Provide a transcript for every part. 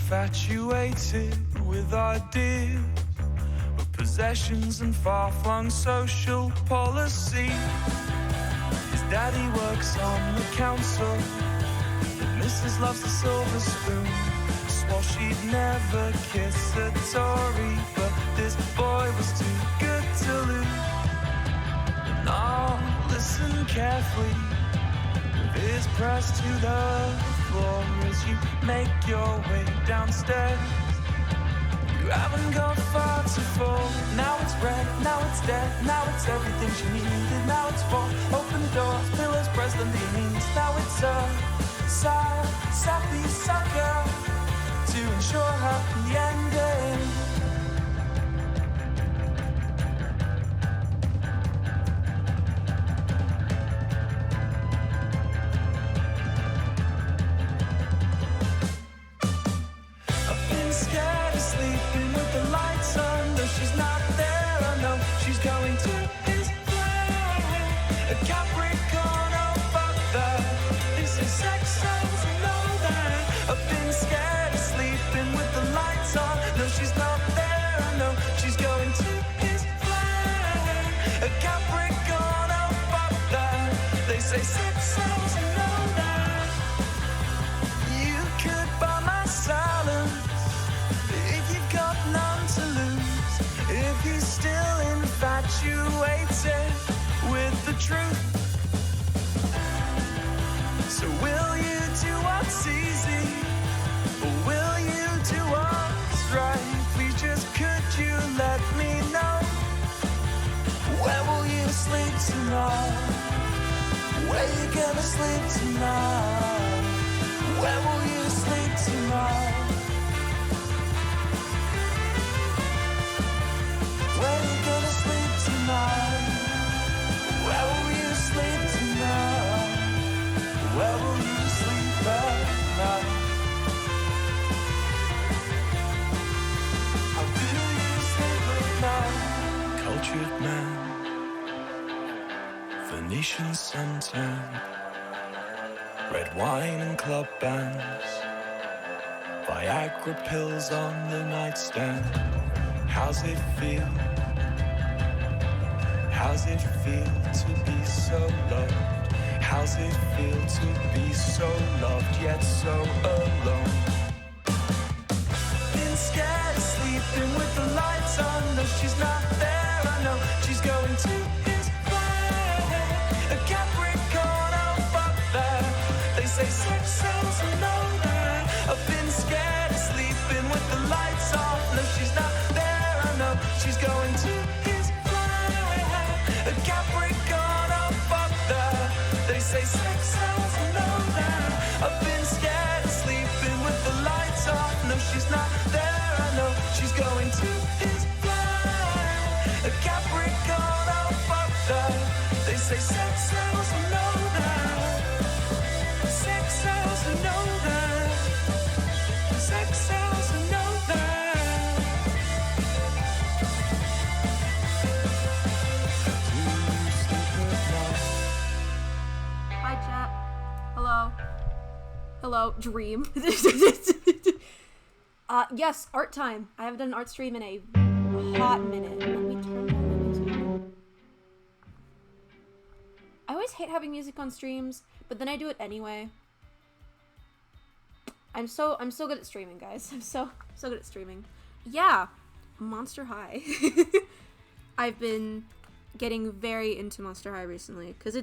infatuated with ideas of possessions and far-flung social policy. His daddy works on the council, and Mrs. loves the silver spoon. Swore she'd never kiss a Tory, but this boy was too good to lose. And now listen carefully, with ears pressed to the floor as you make your way downstairs. You haven't gone far to fall. Now it's red, now it's dead, now it's everything she needed. Now it's for open doors, pillows pressed under your knees. Now it's a sad, sappy sucker to ensure happy ending. I've been scared of sleeping with the lights on, though she's not there. I know she's going to his flat, a Capricorn, oh fuck that. This is sex sells and all that. I've been scared of sleeping with the lights on, no she's not there. I know she's going to his flat, a Capricorn, oh fuck that. They say sex sells and all that. You could buy my silence if you've got none to lose, if you're still infatuated with the truth. So will you do what's easy, or will you do what's right? Please just could you let me know, where will you sleep tonight? Where you gonna sleep tonight? Where will you sleep tonight? Where you gonna sleep tonight? Where will you sleep tonight? Where will you sleep at night? How do you sleep at night? Cultured man, Venetian suntan, red wine and club bands, Viagra pills on the nightstand. How's it feel? How's it feel to be so loved? How's it feel to be so loved yet so alone? Been scared of sleeping with the lights on, no she's not there. I know she's going to his flat, a Capricorn, oh fuck that. They say sex sells and all that. I've been scared of sleeping with the lights off, no she's not there. I know she's going to his flat, a Capricorn, oh fuck that. They say sex sells and all that. I've been scared of sleeping with the lights off, no she's not there. I know she's going to his flat, a Capricorn, oh fuck that. They say sex sells and all that. Sex sells and all that. Sex sells and all that. Do you sleep at night? Hi, chat. Hello. Hello, dream. Yes, art time. I haven't done an art stream in a hot minute. Let me turn down the music. I always hate having music on streams, but then I do it anyway. I'm so good at streaming, guys. I'm so good at streaming. Yeah, Monster High. I've been getting very into Monster High recently because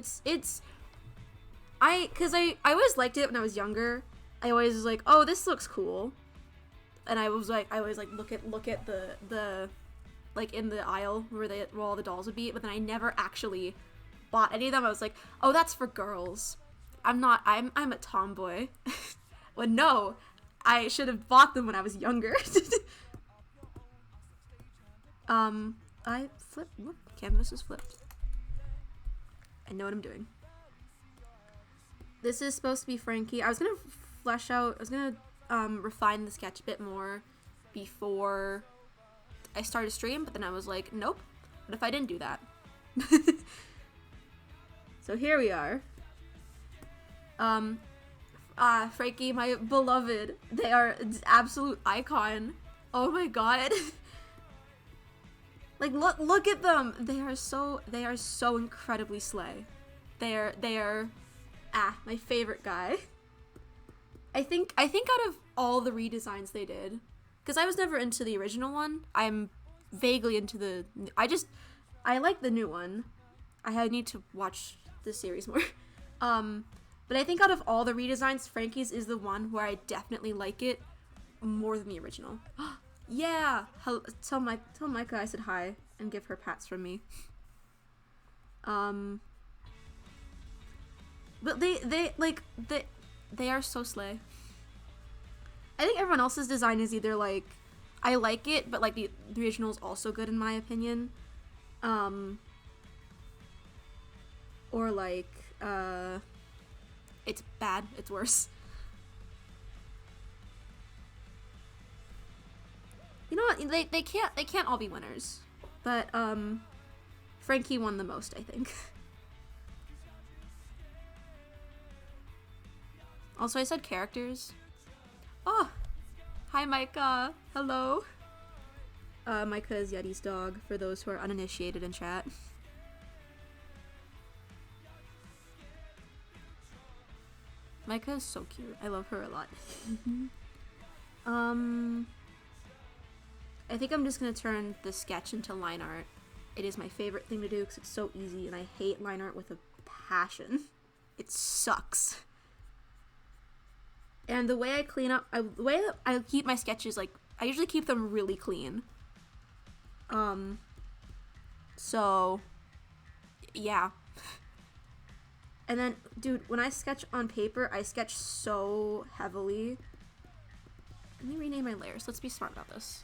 I always liked it when I was younger. I always was like, oh, this looks cool, and I always look at the like in the aisle where all the dolls would be, but then I never actually bought any of them. I was like, oh, that's for girls. I'm a tomboy. Well, no, I should have bought them when I was younger. I flipped. Whoop, canvas is flipped. I know what I'm doing. This is supposed to be Frankie. I was gonna refine the sketch a bit more before I started stream, but then I was like, nope. What if I didn't do that? So here we are. Frankie, my beloved. They are an absolute icon. Oh my god. Like, look at them. They are so incredibly slay. They are my favorite guy. I think out of all the redesigns they did, because I was never into the original one. I'm vaguely into I like the new one. I need to watch the series more. But I think out of all the redesigns, Frankie's is the one where I definitely like it more than the original. Yeah! Tell Micah I said hi and give her pats from me. But they are so slay. I think everyone else's design is either like, I like it, but like the original is also good in my opinion. Or like, it's bad, it's worse. You know what? They can't all be winners, but Frankie won the most, I think. Also, I said characters. Oh, hi Micah. Hello. Micah is Yeti's dog, for those who are uninitiated in chat. Micah is so cute. I love her a lot. I think I'm just gonna turn the sketch into line art. It is my favorite thing to do because it's so easy, and I hate line art with a passion. It sucks. And the way I clean up, the way that I keep my sketches, like, I usually keep them really clean. So, yeah. And then, dude, when I sketch on paper, I sketch so heavily. Let me rename my layers. Let's be smart about this.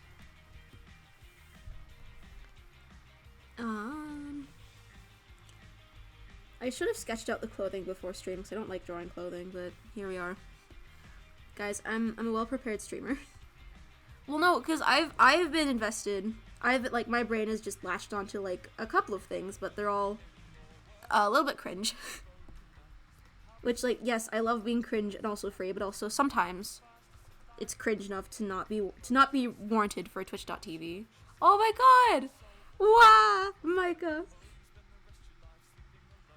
I should have sketched out the clothing before stream because I don't like drawing clothing, but here we are. Guys, I'm a well-prepared streamer. Well, no, because I've been invested. Like, my brain is just latched onto, like, a couple of things, but they're all a little bit cringe. Which, like, yes, I love being cringe and also free, but also sometimes it's cringe enough to not be warranted for Twitch.tv. Oh my god! Wow! Micah!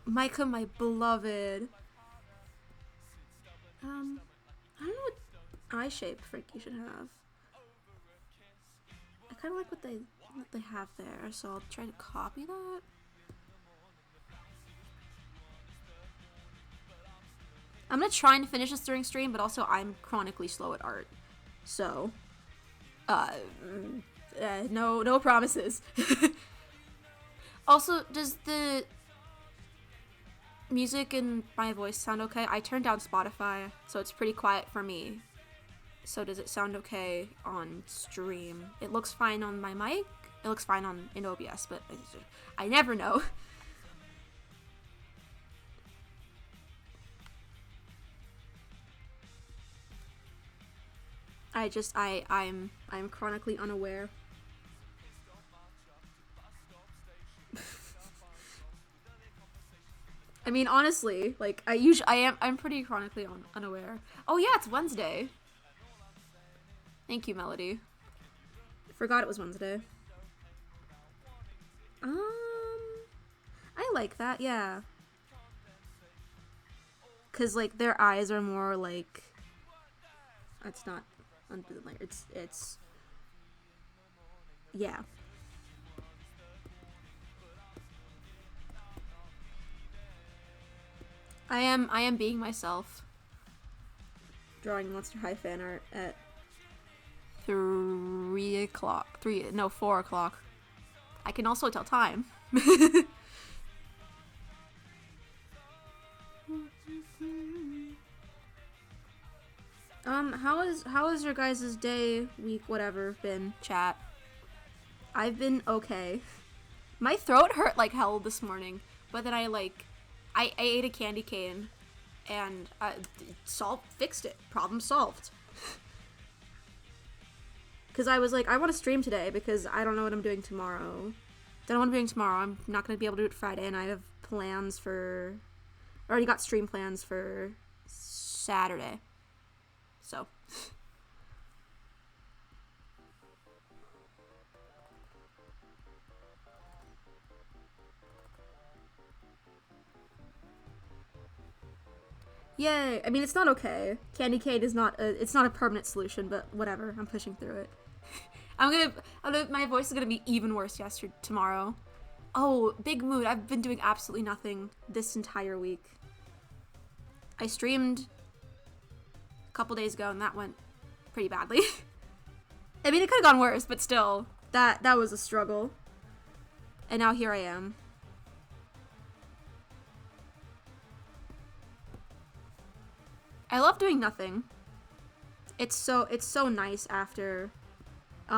Micah, my beloved. I don't know what eye shape Frankie should have. I kind of like what they have there, so I'll try to copy that. I'm gonna try and finish this during stream, but also I'm chronically slow at art, so no promises. Also, does the music and my voice sound okay? I turned down Spotify, so it's pretty quiet for me. So does it sound okay on stream? It looks fine on my mic. It looks fine in OBS, but I never know. I'm chronically unaware. I mean, honestly, like, I'm pretty chronically unaware. Oh yeah, it's Wednesday. Thank you, Melody. Forgot it was Wednesday. I like that, yeah. 'Cause, like, their eyes are more, like, it's not under the layer, it's, yeah. I am being myself. Drawing Monster High fan art at 4 o'clock. I can also tell time. How is your guys' day, week, whatever been, chat? I've been okay. My throat hurt like hell this morning, but then I ate a candy cane and fixed it. Problem solved. Because I was like, I want to stream today because I don't know what I'm doing tomorrow. Don't know what I'm doing tomorrow. I'm not going to be able to do it Friday, and I have plans for... I already got stream plans for Saturday. So. Yay! I mean, it's not okay. Candy cane is not it's not a permanent solution, but whatever. I'm pushing through it. My voice is gonna be even worse tomorrow. Oh, big mood. I've been doing absolutely nothing this entire week. I streamed a couple days ago, and that went pretty badly. I mean, it could have gone worse, but still, that was a struggle. And now here I am. I love doing nothing. It's so nice after did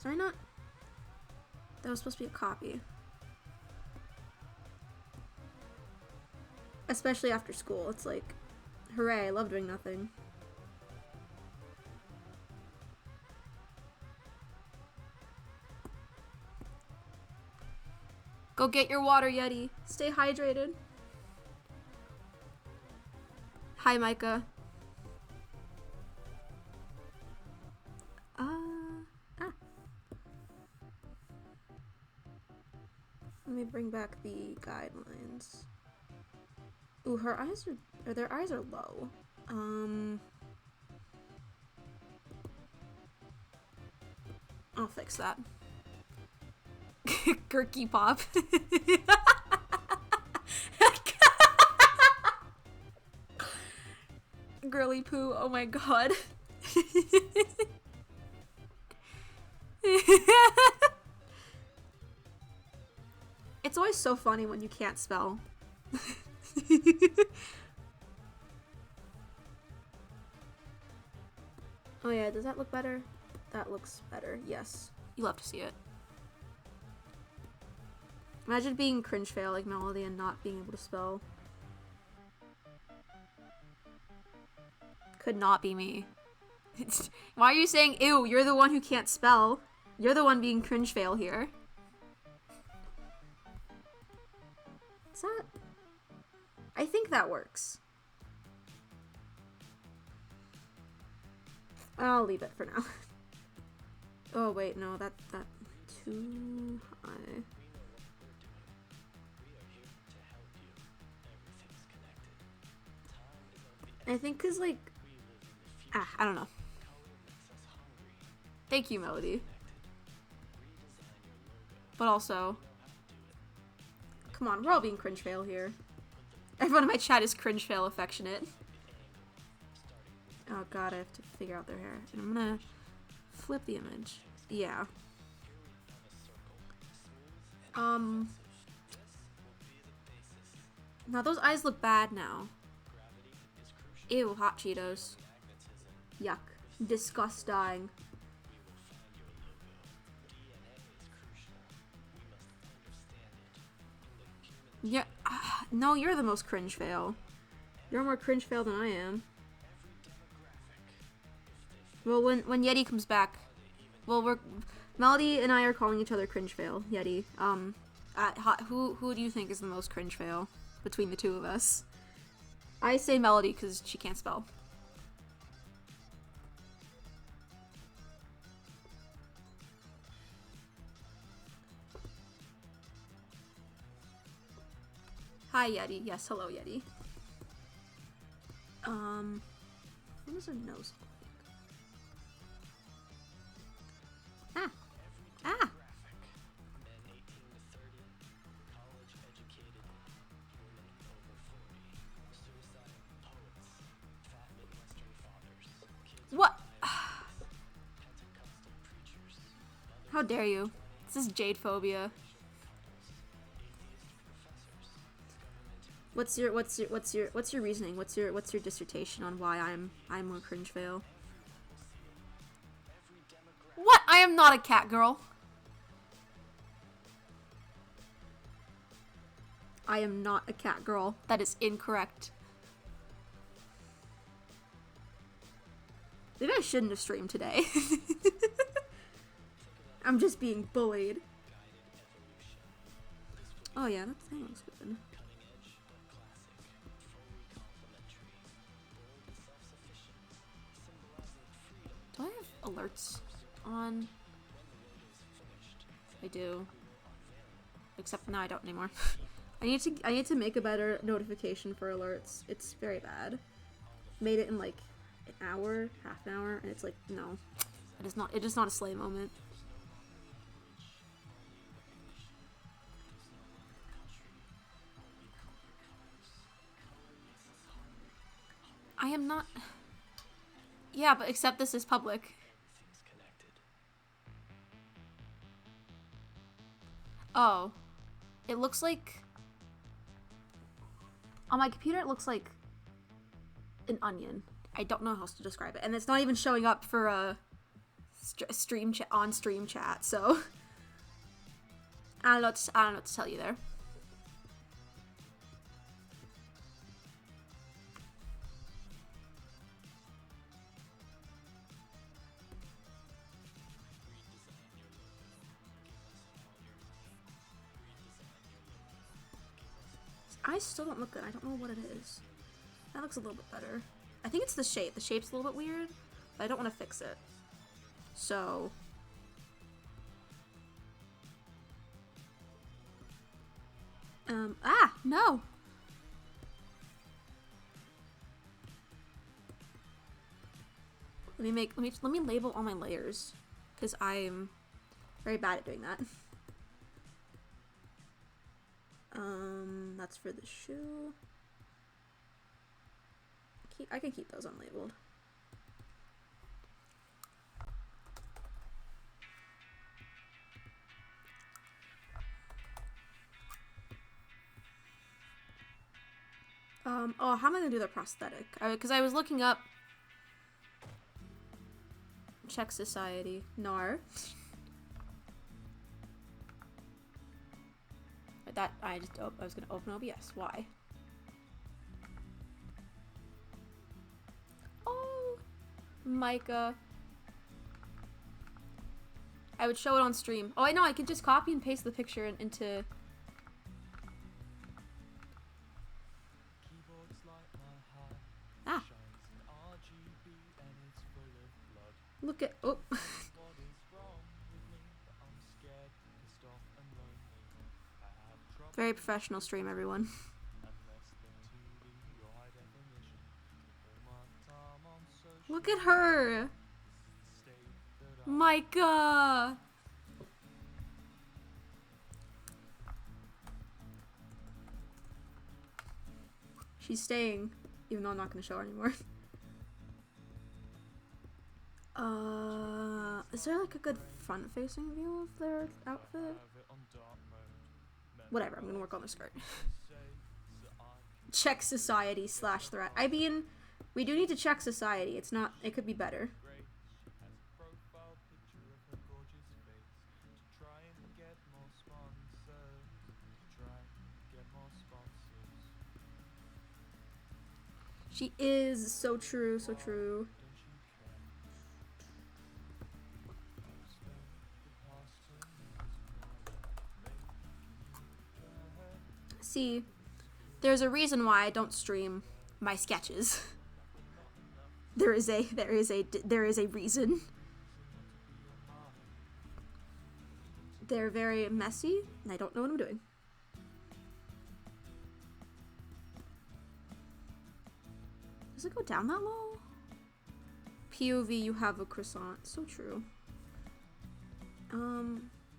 I not? That was supposed to be a copy. Especially after school. It's like, hooray, I love doing nothing. Go get your water, Yeti. Stay hydrated. Hi, Micah. Let me bring back the guidelines. Ooh, her eyes their eyes are low. I'll fix that. Gurky pop. Girly poo, oh my god. It's always so funny when you can't spell. Oh yeah, does that look better? That looks better, yes. You love to see it. Imagine being cringe fail like Melody and not being able to spell. Could not be me. Why are you saying ew? You're the one who can't spell. You're the one being cringe fail here. Is that? I think that works. I'll leave it for now. Oh wait, no, that too high. I think cause like, I don't know. Thank you, Melody. But also, come on, we're all being cringe fail here. Everyone in my chat is cringe fail affectionate. Oh god, I have to figure out their hair. And I'm gonna flip the image. Yeah. Now those eyes look bad now. Ew, hot Cheetos. Yuck. Disgusting. Yeah, no, you're the most cringe fail. You're more cringe fail than I am. Well, when Yeti comes back, well, Melody and I are calling each other cringe fail. Yeti. Who do you think is the most cringe fail between the two of us? I say Melody because she can't spell. Hi, Yeti. Yes, hello, Yeti. What does her nose look like? Ah! What? How dare you? This is jade phobia. What's your reasoning? What's your dissertation on why I'm a cringe fail? What? I am not a cat girl. I am not a cat girl. That is incorrect. Maybe I shouldn't have streamed today. I'm just being bullied. Oh yeah, that thing looks good. alerts on. I do. Except now I don't anymore. I need to make a better notification for alerts. It's very bad. Made it in like an hour, half an hour, and it's like, no. It is not a slay moment. I am not. Yeah, but except this is public. Oh. It looks like... On my computer, it looks like an onion. I don't know how else to describe it. And it's not even showing up for a stream chat, so... I don't know what to tell you there. I still don't look good. I don't know what it is. That looks a little bit better. I think it's the shape. The shape's a little bit weird, but I don't want to fix it. So... no! Let me label all my layers, because I'm very bad at doing that. That's for the shoe. I can keep those unlabeled. Oh, how am I gonna do the prosthetic? Because I was looking up Czech Society. NAR. That I was gonna open OBS. Why? Oh, Micah. I would show it on stream. Oh, I know. I could just copy and paste the picture into. Ah. Look at. Oh. Very professional stream, everyone. Look at her! Micah! She's staying, even though I'm not going to show her anymore. Is there like a good front-facing view of their outfit? Whatever, I'm gonna work on the skirt. Check society / threat. I mean, we do need to check society. It's not, it could be better. She is so true, so true. See, there's a reason why I don't stream my sketches. There is a reason. They're very messy, and I don't know what I'm doing. Does it go down that low? POV, you have a croissant. So true.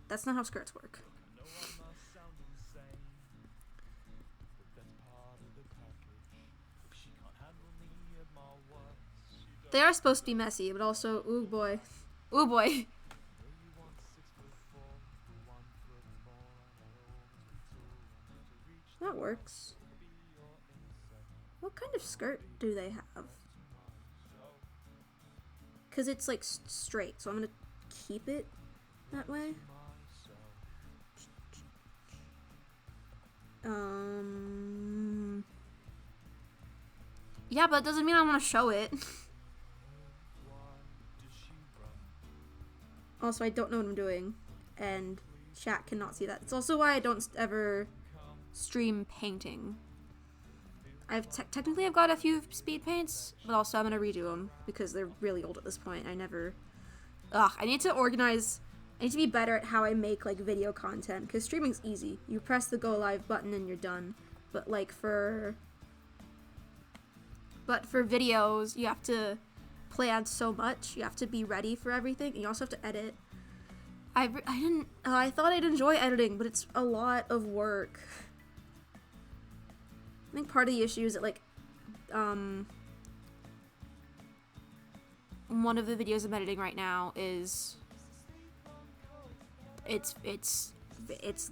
That's not how skirts work. They are supposed to be messy, but also, ooh boy. Ooh boy. That works. What kind of skirt do they have? Because it's like straight, so I'm gonna keep it that way. Yeah, but it doesn't mean I want to show it. Also, I don't know what I'm doing, and chat cannot see that. It's also why I don't ever stream painting. Technically I've got a few speed paints, but also I'm gonna redo them because they're really old at this point. I never I need to organize. I need to be better at how I make like video content, because streaming's easy. You press the go live button and you're done. But like for videos, you have to plan so much. You have to be ready for everything, and you also have to edit. I thought I'd enjoy editing, but it's a lot of work. I think part of the issue is that like one of the videos I'm editing right now is it's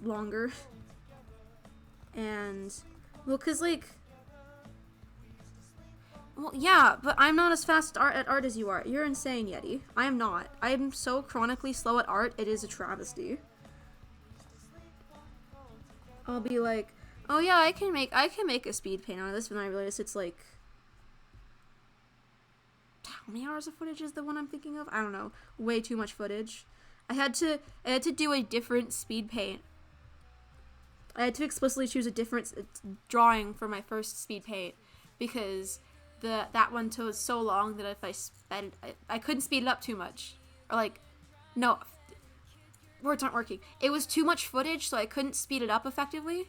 longer, and well, cause like, well, yeah, but I'm not as fast at art as you are. You're insane, Yeti. I am not. I am so chronically slow at art. It is a travesty. I'll be like, oh yeah, I can make a speed paint out of this, when I realize it's like, how many hours of footage is the one I'm thinking of? I don't know. Way too much footage. I had to do a different speed paint. I had to explicitly choose a different drawing for my first speed paint, because that one took so long that if I sped it, I couldn't speed it up too much. Or like, no, words aren't working. It was too much footage, so I couldn't speed it up effectively.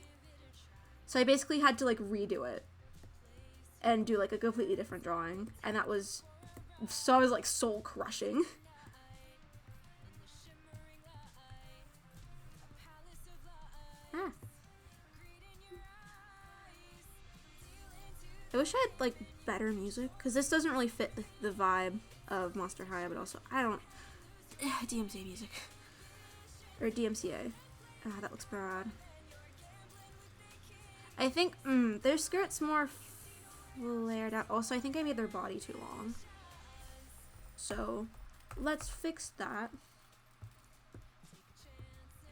So I basically had to like redo it and do like a completely different drawing, and that was, so I was like soul crushing. Ah. I wish I had like better music, because this doesn't really fit the vibe of Monster High, but also I don't DMCA music or DMCA. Ah, that looks bad. I think their skirt's more flared out. Also, I think I made their body too long. So let's fix that.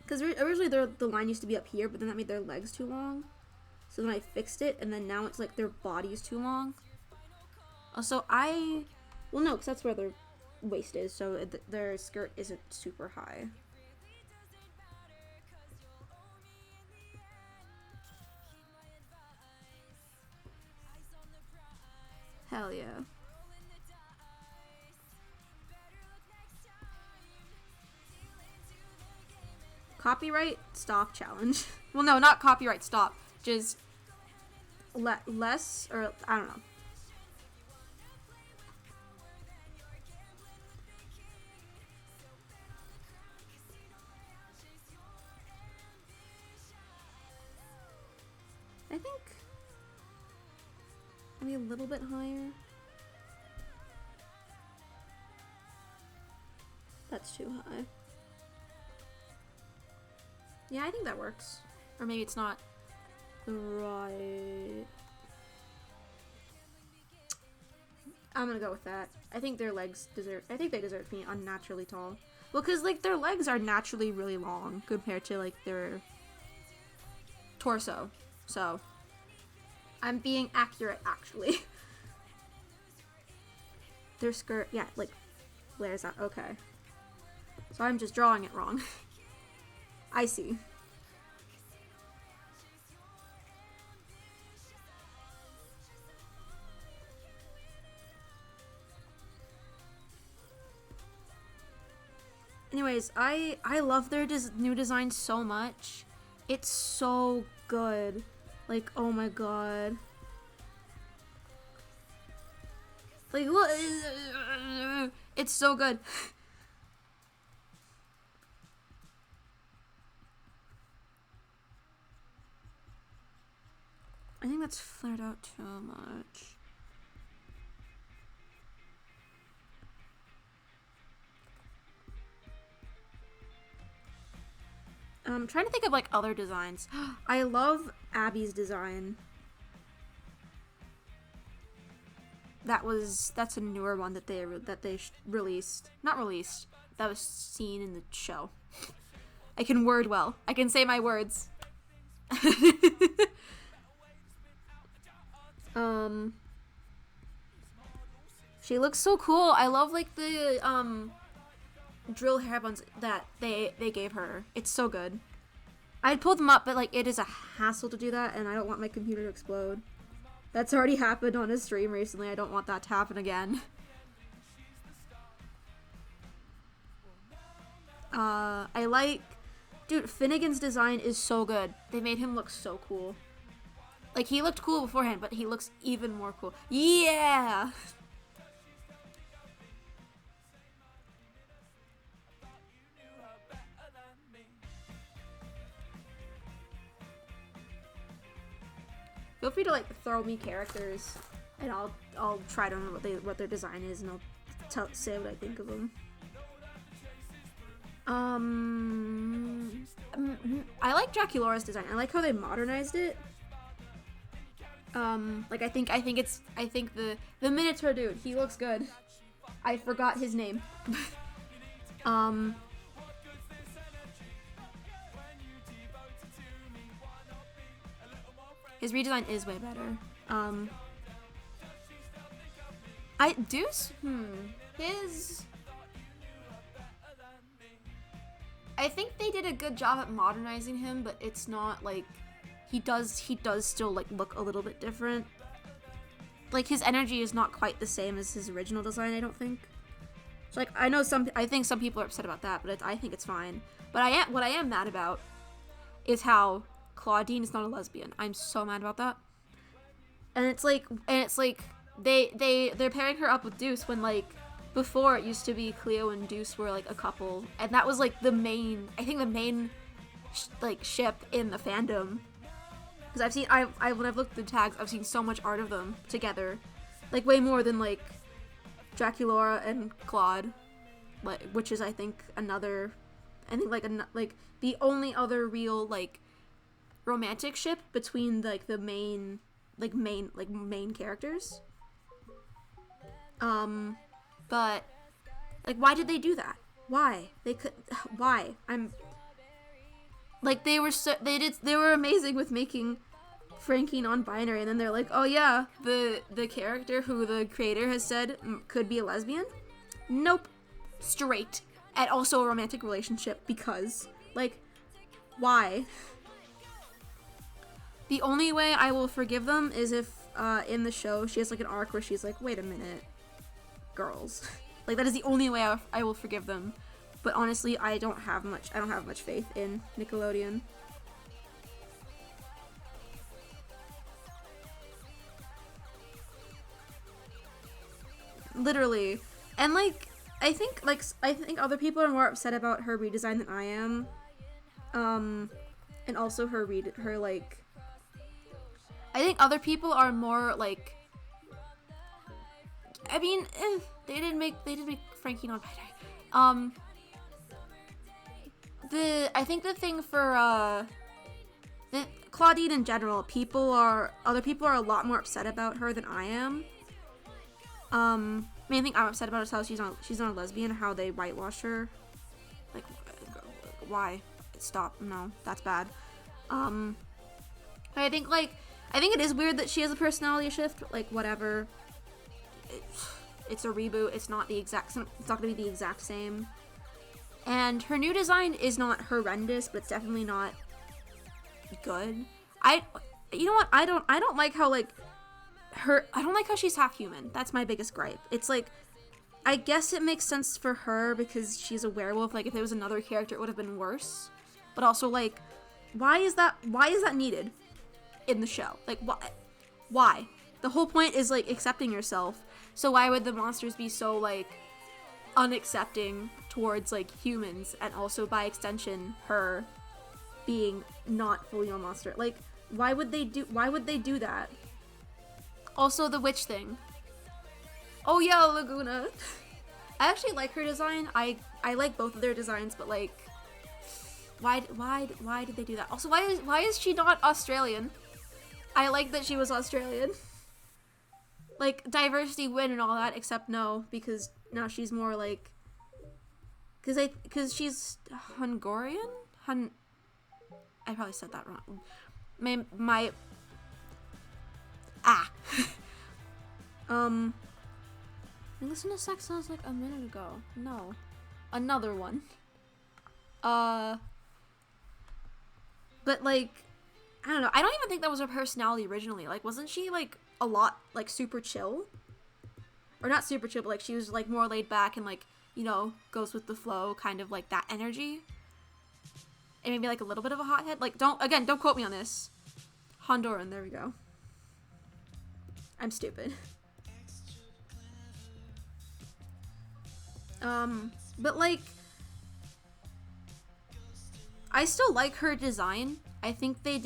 Because originally the line used to be up here, but then that made their legs too long. So then I fixed it, and then now it's like their body's too long. Also, well, no, because that's where their waist is, so their skirt isn't super high. Hell yeah. Copyright stop challenge. Well, no, not copyright stop. Just less, or I don't know. I think maybe a little bit higher. That's too high. Yeah, I think that works. Or maybe it's not right. I'm gonna go with that. I think their legs deserve, I think they deserve being unnaturally tall. Well, because like their legs are naturally really long compared to like their torso. So I'm being accurate, actually. Their skirt, yeah, like flares out. Okay. So I'm just drawing it wrong. I see. Anyways, I love their new design so much. It's so good. Like, oh my god. Like, look. It's so good. I think that's flared out too much. I'm trying to think of like other designs. I love Abby's design. That's a newer one that they released. Not released. That was seen in the show. I can word well. I can say my words. She looks so cool. I love like the drill hair buns that they gave her. It's so good. I'd pull them up, but like it is a hassle to do that, and I don't want my computer to explode. That's already happened on a stream recently. I don't want that to happen again. I like, dude, Finnegan's design is so good. They made him look so cool. Like, he looked cool beforehand, but he looks even more cool. Yeah! Feel free to, like, throw me characters, and I'll try to remember what their design is, and I'll say what I think of them. I like Draculaura's design. I like how they modernized it. Like, I think the Minotaur dude, he looks good. I forgot his name. His redesign is way better. I think they did a good job at modernizing him, but it's not like he does still like look a little bit different. Like, his energy is not quite the same as his original design, I don't think. So, like, I think some people are upset about that, but I think it's fine. But what I am mad about is how Claudine is not a lesbian. I'm so mad about that. And it's like they're pairing her up with Deuce when, like, before it used to be Cleo and Deuce were like a couple, and that was like the main like ship in the fandom. Because when I've looked at the tags, I've seen so much art of them together, like way more than like Draculaura and Claude, like, which is I think the only other real like romantic ship between like the main characters. But like, why did they do that? Why? Why? Like, they were amazing with making Frankie non-binary, and then they're like, oh yeah, the character who the creator has said could be a lesbian? Nope. Straight. And also a romantic relationship, because, like, why? The only way I will forgive them is if, in the show, she has, like, an arc where she's like, wait a minute, girls. Like, that is the only way I will forgive them. But honestly, I don't have much faith in Nickelodeon. Literally. And, like, I think other people are more upset about her redesign than I am. And also her like, I think other people are more, like, I mean, they did make Frankie non-binary. I think the thing for, Claudine in general, other people are a lot more upset about her than I am. Main thing I'm upset about is how she's not a lesbian, how they whitewashed her. Like, why? Stop. No, that's bad. I think it is weird that she has a personality shift, like, whatever. It's a reboot, it's not gonna be the exact same. And her new design is not horrendous, but it's definitely not good. You know what? I don't like how, like, I don't like how she's half human. That's my biggest gripe. It's like, I guess it makes sense for her because she's a werewolf. Like, if there was another character, it would have been worse. But also, like, why is that needed in the show? Like, why? The whole point is, like, accepting yourself. So why would the monsters be so, like, unaccepting towards, like, humans, and also by extension her being not fully a monster? Like, why would they do that? Also, the witch thing. Oh yeah, Laguna. I actually like her design. I like both of their designs, but, like, why did they do that? Also, why is she not Australian? I like that she was Australian. Like, diversity win and all that, except no, because now she's more like, because she's Hungarian? I probably said that wrong. Listen to Sex Sounds like a minute ago. No. Another one. But, like, I don't know. I don't even think that was her personality originally. Like, wasn't she, like, a lot, like, super chill? Or not super chill, but, like, she was, like, more laid back and, like, you know, goes with the flow, kind of like that energy. And maybe like a little bit of a hothead. Like, don't quote me on this. Honduran, there we go. I'm stupid. But like, I still like her design. I think they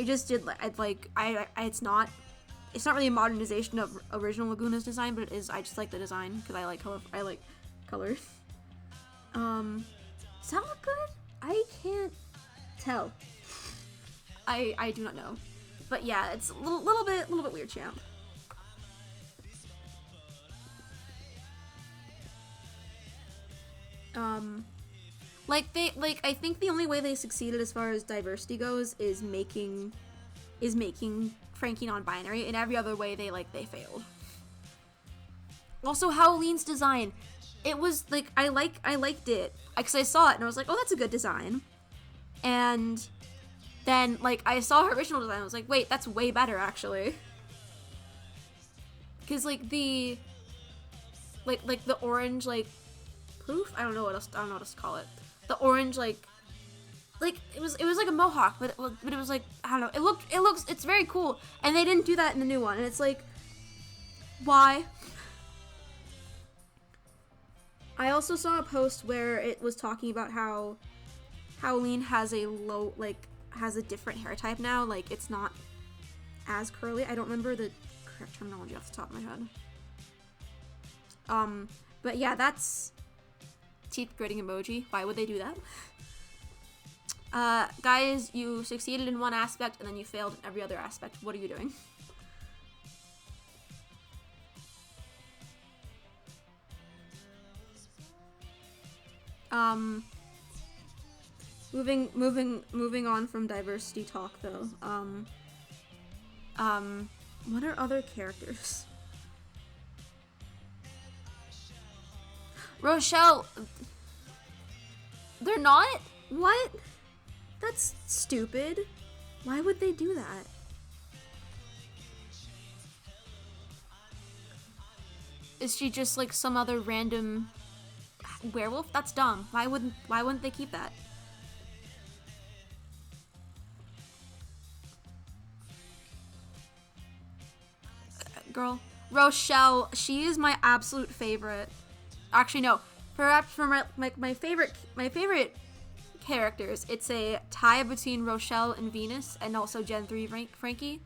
just did like, it's not really a modernization of original Laguna's design, but it is, I just like the design, because I like color. Does that look good? I can't tell. I do not know. But yeah, it's a little bit weird, champ. I think the only way they succeeded as far as diversity goes is making Frankie non-binary. In every other way, they failed. Also, Halloween's design, it was like, I liked it, because I saw it and I was like, oh, that's a good design. And then like I saw her original design, I was like, wait, that's way better actually. Because like the the orange like poof, I don't know what else to call it. The orange like it was like a mohawk, but it was like, I don't know. It's very cool, and they didn't do that in the new one, and it's like, why? I also saw a post where it was talking about how Halloween has a different hair type now. Like, it's not as curly. I don't remember the correct terminology off the top of my head. But yeah, that's teeth gritting emoji. Why would they do that? Guys, you succeeded in one aspect and then you failed in every other aspect. What are you doing? Moving on from diversity talk though. What are other characters? Rochelle. They're not? What? That's stupid. Why would they do that? Is she just like some other random werewolf? That's dumb. Why wouldn't they keep that? Girl, Rochelle, she is my absolute favorite. Actually, no. Perhaps for my favorite characters, it's a tie between Rochelle and Venus, and also Gen 3 Frankie.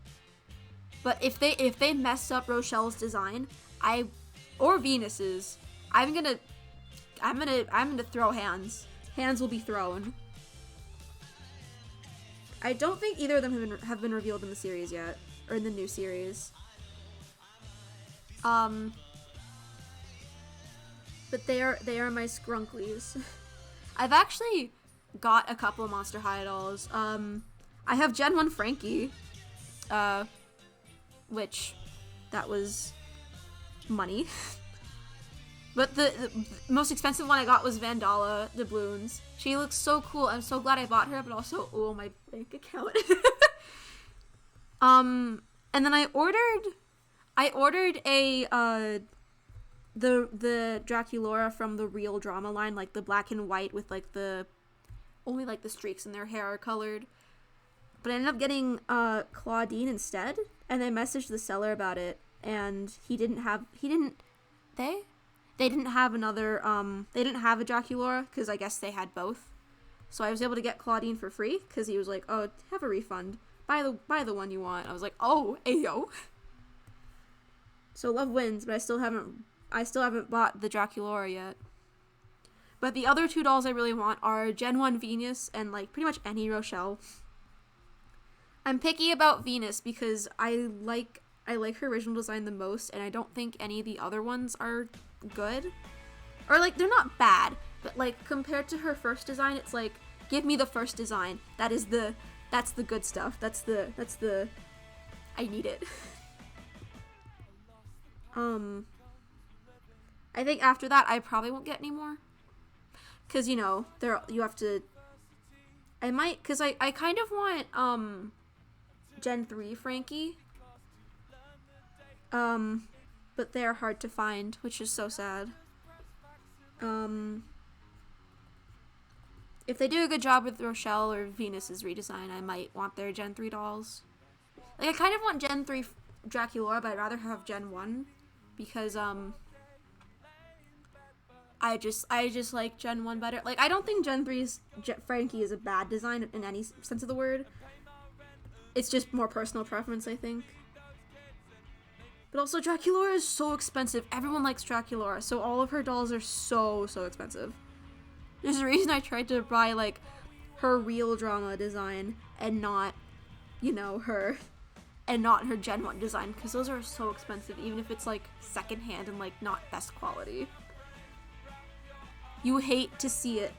But if they mess up Rochelle's design, or Venus's, I'm gonna throw hands. Hands will be thrown. I don't think either of them have been revealed in the series yet, or in the new series. But they are my skrunklies. I've actually got a couple of Monster High dolls. I have Gen 1 Frankie, which that was money. But the most expensive one I got was Vandala Doubloons. She looks so cool. I'm so glad I bought her, but also, oh, my bank account. And then I ordered a the Draculaura from the Real Drama line, like the black and white with like only like the streaks in their hair are colored. But I ended up getting Claudine instead, and I messaged the seller about it, and they didn't have another they didn't have a Draculaura, because I guess they had both. So I was able to get Claudine for free, because he was like, oh, have a refund, buy the one you want. I was like, oh, ayo. So love wins, but I still haven't bought the Draculaura yet. But the other two dolls I really want are Gen 1 Venus and like pretty much any Rochelle. I'm picky about Venus because I like her original design the most, and I don't think any of the other ones are good. Or like, they're not bad, but like compared to her first design, it's like, give me the first design. That's the good stuff. That's the I need it. I think after that I probably won't get any more, cause you have to. I might, cause I kind of want Gen 3 Frankie. but they're hard to find, which is so sad. If they do a good job with Rochelle or Venus's redesign, I might want their Gen 3 dolls. Like, I kind of want Gen 3 Draculaura, but I'd rather have Gen 1, because, I just like Gen 1 better. Like, I don't think Gen 3's Frankie is a bad design in any sense of the word. It's just more personal preference, I think. But also, Draculaura is so expensive. Everyone likes Draculaura, so all of her dolls are so expensive. There's a reason I tried to buy, like, her real drama design and not, you know, her Gen 1 design, because those are so expensive, even if it's, like, secondhand and, like, not best quality. You hate to see it.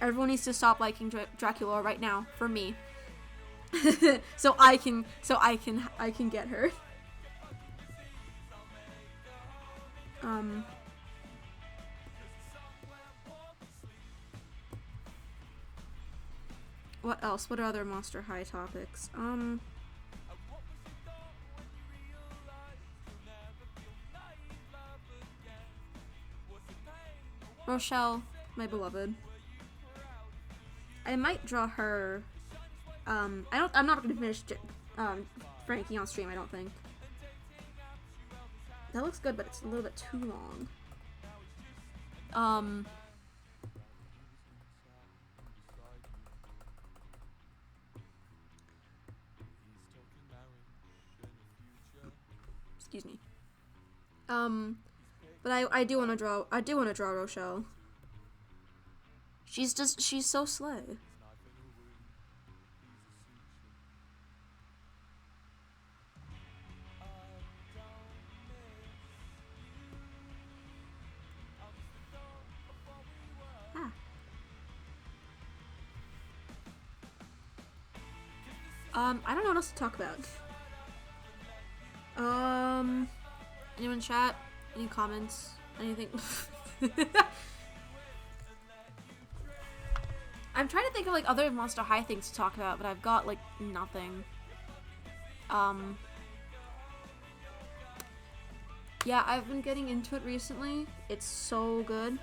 Everyone needs to stop liking Draculaura right now, for me. so I can get her. What else? What are other Monster High topics? Rochelle, my beloved. I might draw her. I'm not gonna finish Frankie on stream, I don't think. That looks good, but it's a little bit too long. Excuse me. But I do want to draw Rochelle. She's so slay. I don't know what else to talk about. Anyone in chat? Any comments? Anything? I'm trying to think of, like, other Monster High things to talk about, but I've got, like, nothing. Yeah, I've been getting into it recently. It's so good.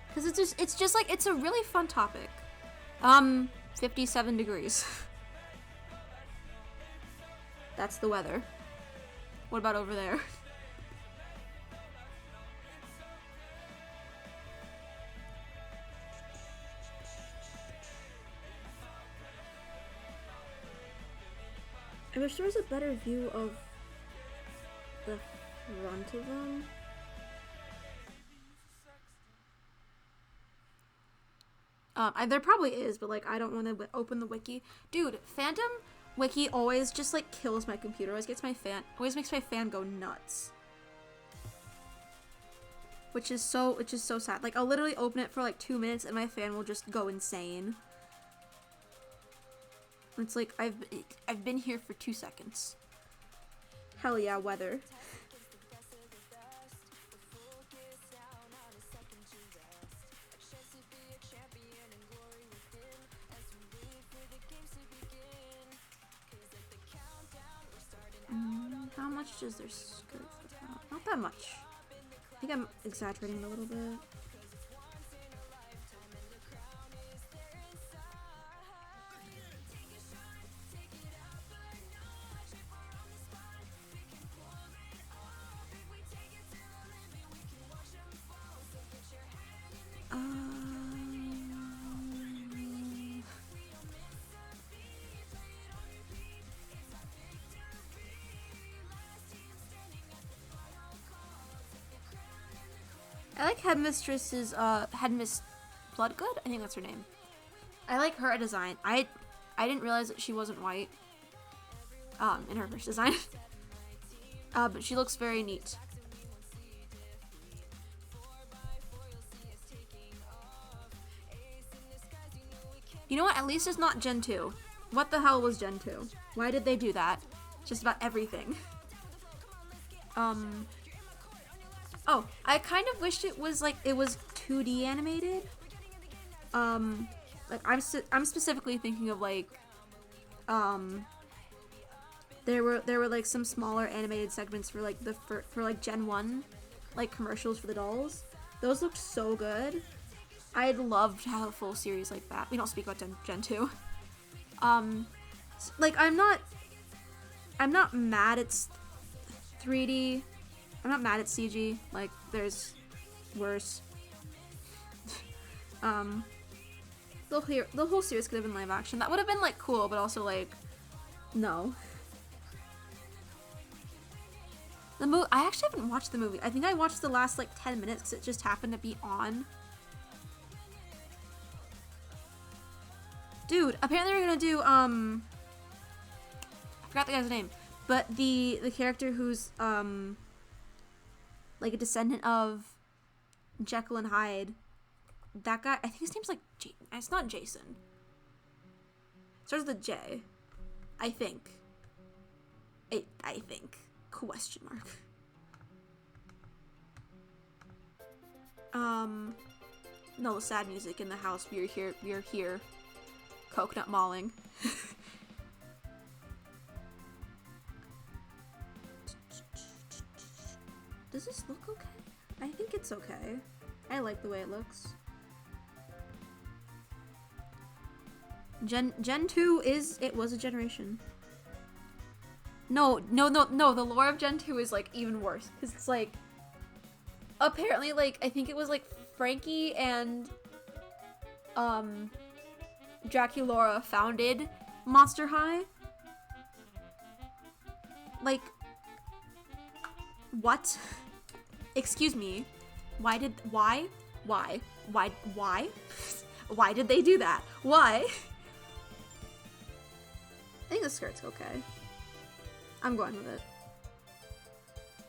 Because it's just like, it's a really fun topic. 57 degrees. That's the weather. What about over there? I wish there was a better view of the front of them. There probably is, but, like, I don't want to open the wiki. Dude, Phantom Wiki always just, like, kills my computer. Always makes my fan go nuts. Which is so sad. Like, I'll literally open it for, like, 2 minutes and my fan will just go insane. It's like, I've been here for 2 seconds. Hell yeah, weather. How much is their skirt for that? Not that much. I think I'm exaggerating a little bit. I like Headmistress's, Headmiss Bloodgood? I think that's her name. I like her design. I didn't realize that she wasn't white, in her first design. But she looks very neat. You know what? At least it's not Gen 2. What the hell was Gen 2? Why did they do that? Just about everything. Oh, I kind of wished it was, like, it was 2D animated. Like, I'm specifically thinking of, like, There were like some smaller animated segments for like for like Gen 1 like commercials for the dolls. Those looked so good. I'd love to have a full series like that. We don't speak about Gen 2. Like I'm not mad at 3D. I'm not mad at CG. Like there's worse. The whole series could have been live action. That would have been like cool, but also like no. I actually haven't watched the movie. I think I watched the last like 10 minutes because it just happened to be on. Dude, apparently we're gonna do I forgot the guy's name, but the character who's like a descendant of Jekyll and Hyde. That guy, I think his name's like it's not Jason. It starts with a J. I think. I think. Question mark. No sad music in the house. We're here. Coconut mauling. Does this look okay? I think it's okay. I like the way it looks. Gen 2 was a generation. No, the lore of Gen 2 is like even worse. Cause it's like apparently like I think it was like Frankie and Draculaura founded Monster High. Like what? Excuse me. Why? Why did they do that? Why? I think the skirt's okay. I'm going with it.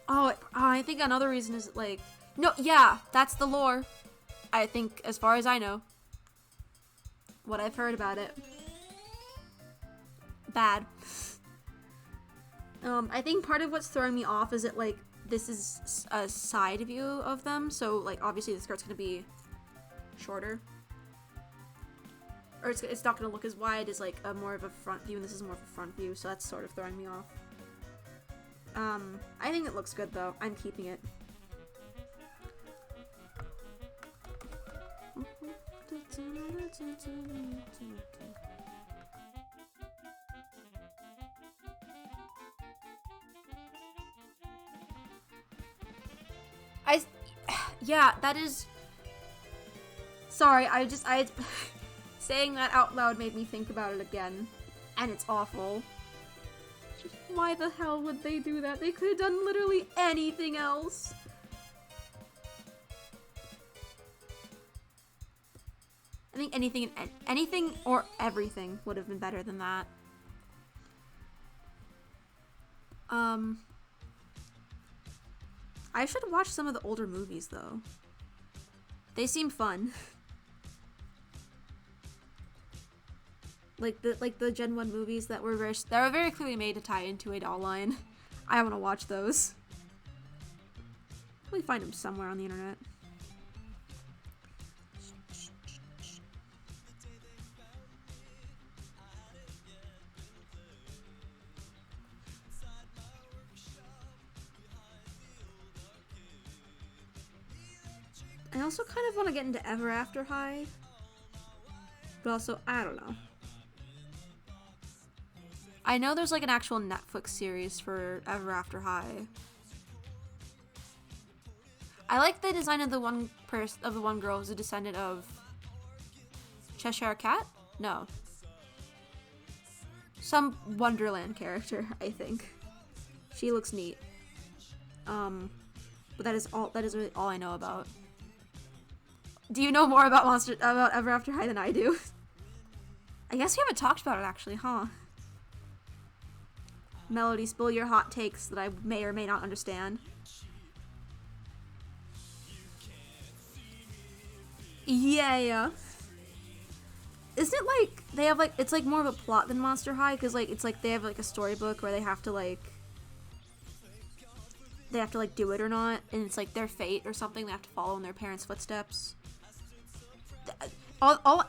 Oh, I think another reason is like no, yeah, that's the lore. I think as far as I know. What I've heard about it. Bad. I think part of what's throwing me off is that like this is a side view of them, so like obviously the skirt's gonna be shorter. Or it's not gonna look as wide as like a more of a front view, and this is more of a front view, so that's sort of throwing me off. I think it looks good though. I'm keeping it. Yeah, that is... Sorry, I saying that out loud made me think about it again. And it's awful. Why the hell would they do that? They could have done literally anything else. I think anything or everything would have been better than that. I should watch some of the older movies though. They seem fun. like the Gen 1 movies that were very clearly made to tie into a doll line. I want to watch those. Probably find them somewhere on the internet. I also kind of want to get into Ever After High. But also, I don't know. I know there's like an actual Netflix series for Ever After High. I like the design of the one girl who's a descendant of Cheshire Cat? No. Some Wonderland character, I think. She looks neat. But that is really all I know about. Do you know more about Ever After High than I do? I guess we haven't talked about it actually, huh? Melody, spill your hot takes that I may or may not understand. Yeah. Isn't it like they have like it's like more of a plot than Monster High? Because like it's like they have like a storybook where they have to like do it or not, and it's like their fate or something. They have to follow in their parents' footsteps.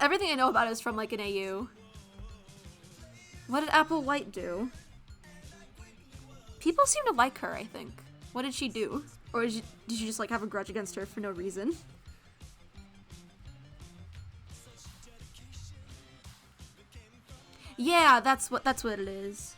Everything I know about it is from like an AU. What did Apple White do? People seem to like her, I think. What did she do? Or did you just like have a grudge against her for no reason? Yeah, that's what it is.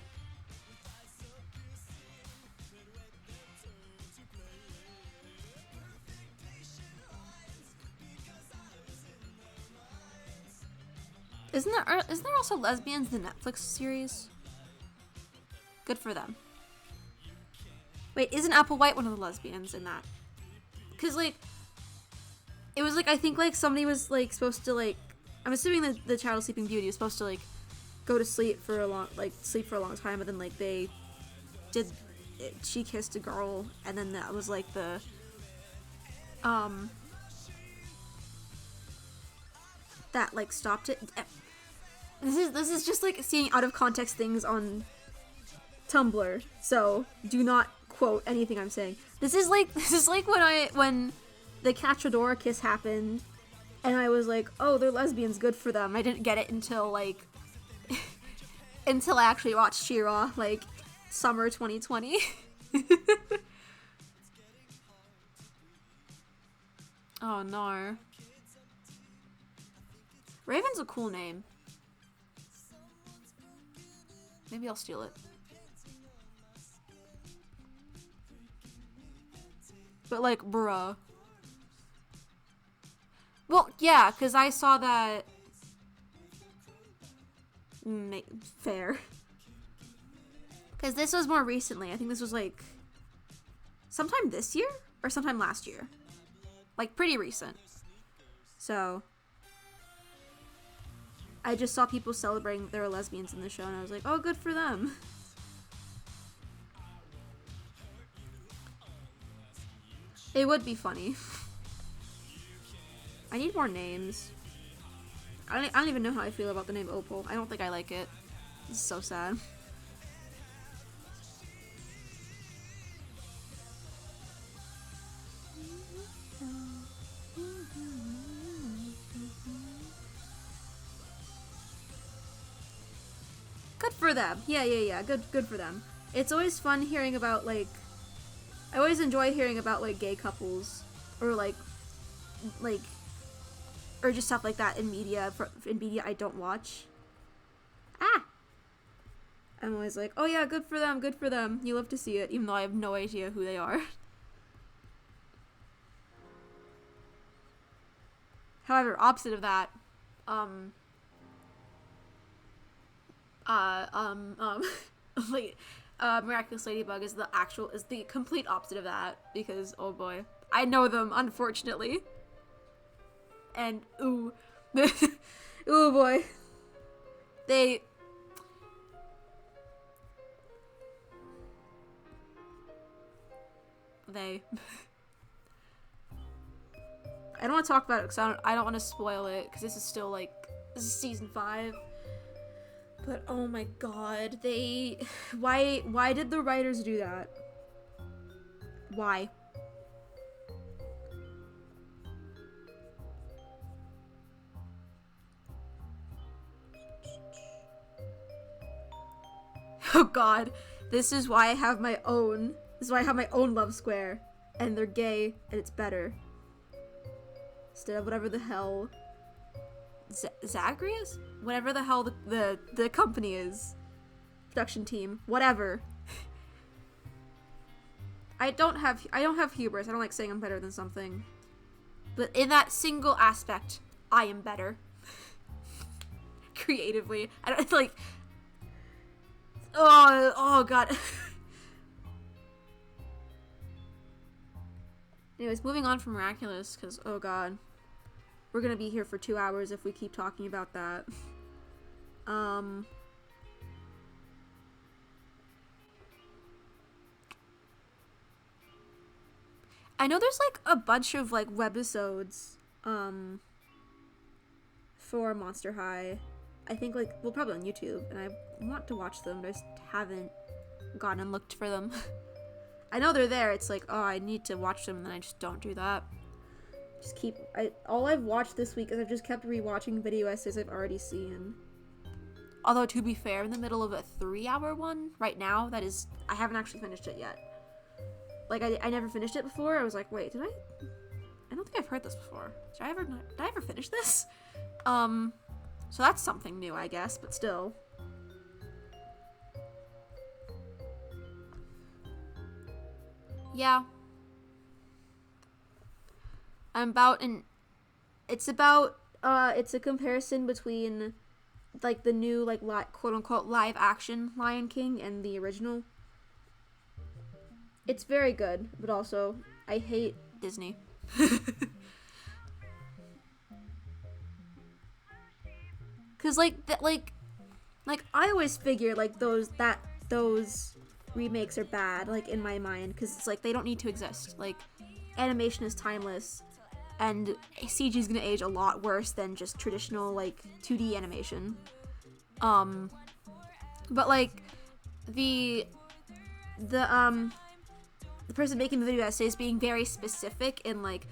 Isn't there also Lesbians, the Netflix series? Good for them. Wait, isn't Applewhite one of the lesbians in that? Cause like, it was like, I think like somebody was like supposed to like, I'm assuming that the child Sleeping Beauty was supposed to like go to sleep for a long time, but then like she kissed a girl, and then that was like the that like stopped it. This is just like seeing out of context things on Tumblr, so do not quote anything I'm saying. This is like when the Cachadora kiss happened, and I was like, oh, they're lesbians, good for them. I didn't get it until like until I actually watched She-Ra, like summer 2020. Oh no. Raven's a cool name. Maybe I'll steal it. But like, bruh. Well, yeah, because I saw that. Fair. Because this was more recently. I think this was like sometime this year or sometime last year. Like pretty recent. So I just saw people celebrating that there were lesbians in the show, and I was like, oh, good for them. It would be funny. I need more names. I don't even know how I feel about the name Opal. I don't think I like it. This is so sad. Good for them. Yeah. Good for them. It's always fun hearing about like, I always enjoy hearing about like gay couples or like or just stuff like that in media. In media I don't watch. I'm always like, oh yeah, good for them, good for them. You love to see it, even though I have no idea who they are. However, opposite of that, like, Miraculous Ladybug is the complete opposite of that, because, oh boy, I know them, unfortunately. And, ooh. Ooh boy. They... I don't want to talk about it because I don't want to spoil it, because this is still like, this is season 5. But oh my god, why did the writers do that? Why? Oh god, this is why I have my own love square, and they're gay, and it's better. Instead of whatever the hell Zagreus? Whatever the hell the company is. Production team. Whatever. I don't have hubris. I don't like saying I'm better than something. But in that single aspect, I am better. Creatively. I don't like. Oh god. Anyways, moving on from Miraculous, because oh god. We're gonna be here for 2 hours if we keep talking about that. I know there's like a bunch of like webisodes for Monster High. I think like, well, probably on YouTube, and I want to watch them, but I just haven't gone and looked for them. I know they're there. It's like, oh, I need to watch them, and then I just don't do that. All I've watched this week is I've just kept rewatching video essays I've already seen. Although, to be fair, I'm in the middle of a 3-hour one right now. That is, I haven't actually finished it yet. Like, I never finished it before. I was like, wait, did I? I don't think I've heard this before. Did I ever finish this? So that's something new, I guess, but still. Yeah. It's a comparison between, like, the new, like, quote-unquote live action Lion King and the original. It's very good, but also, I hate Disney. Cause like I always figure like those remakes are bad, like, in my mind, cause it's like they don't need to exist. Like, animation is timeless, and CG is gonna age a lot worse than just traditional like 2D animation. But like the person making the video essay is being very specific in like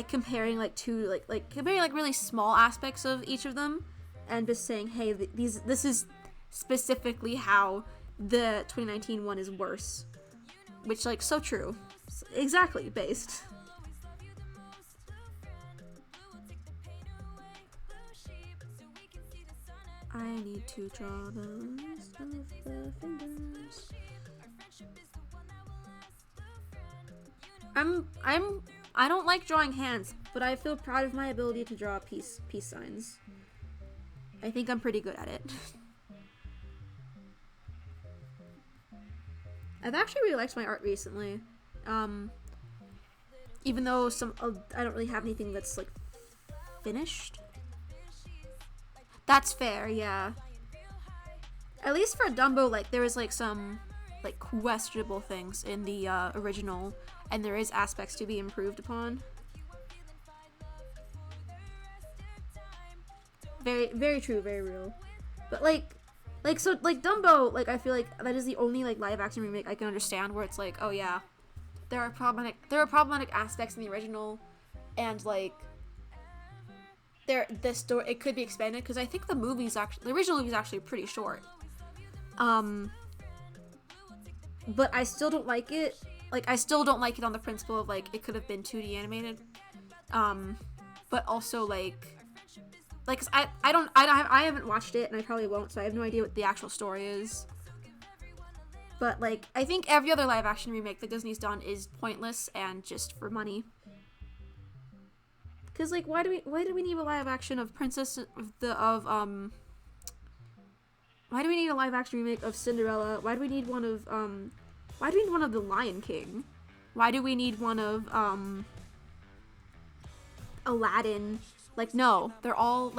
comparing like two comparing like really small aspects of each of them, and just saying, hey, this is specifically how the 2019 one is worse, which, like, so true. Exactly based. I need to draw the list of the fingers. I don't like drawing hands, but I feel proud of my ability to draw peace signs. I think I'm pretty good at it. I've actually really liked my art recently. Even though I don't really have anything that's like finished. That's fair, yeah. At least for Dumbo, like, there was like some like questionable things in the original, and there is aspects to be improved upon. Very, very true, very real. But so Dumbo, like, I feel like that is the only like live action remake I can understand where it's like, oh yeah, there are problematic aspects in the original, and like this story, it could be expanded, because I think the original movie is actually pretty short. But I still don't like it. Like, I still don't like it on the principle of like it could have been 2D animated. But also like I haven't watched it, and I probably won't, so I have no idea what the actual story is. But like, I think every other live action remake that Disney's done is pointless and just for money. Cause like, why do we need a live action of why do we need a live action remake of Cinderella? Why do we need one of The Lion King? Why do we need one of Aladdin? Like, no, they're all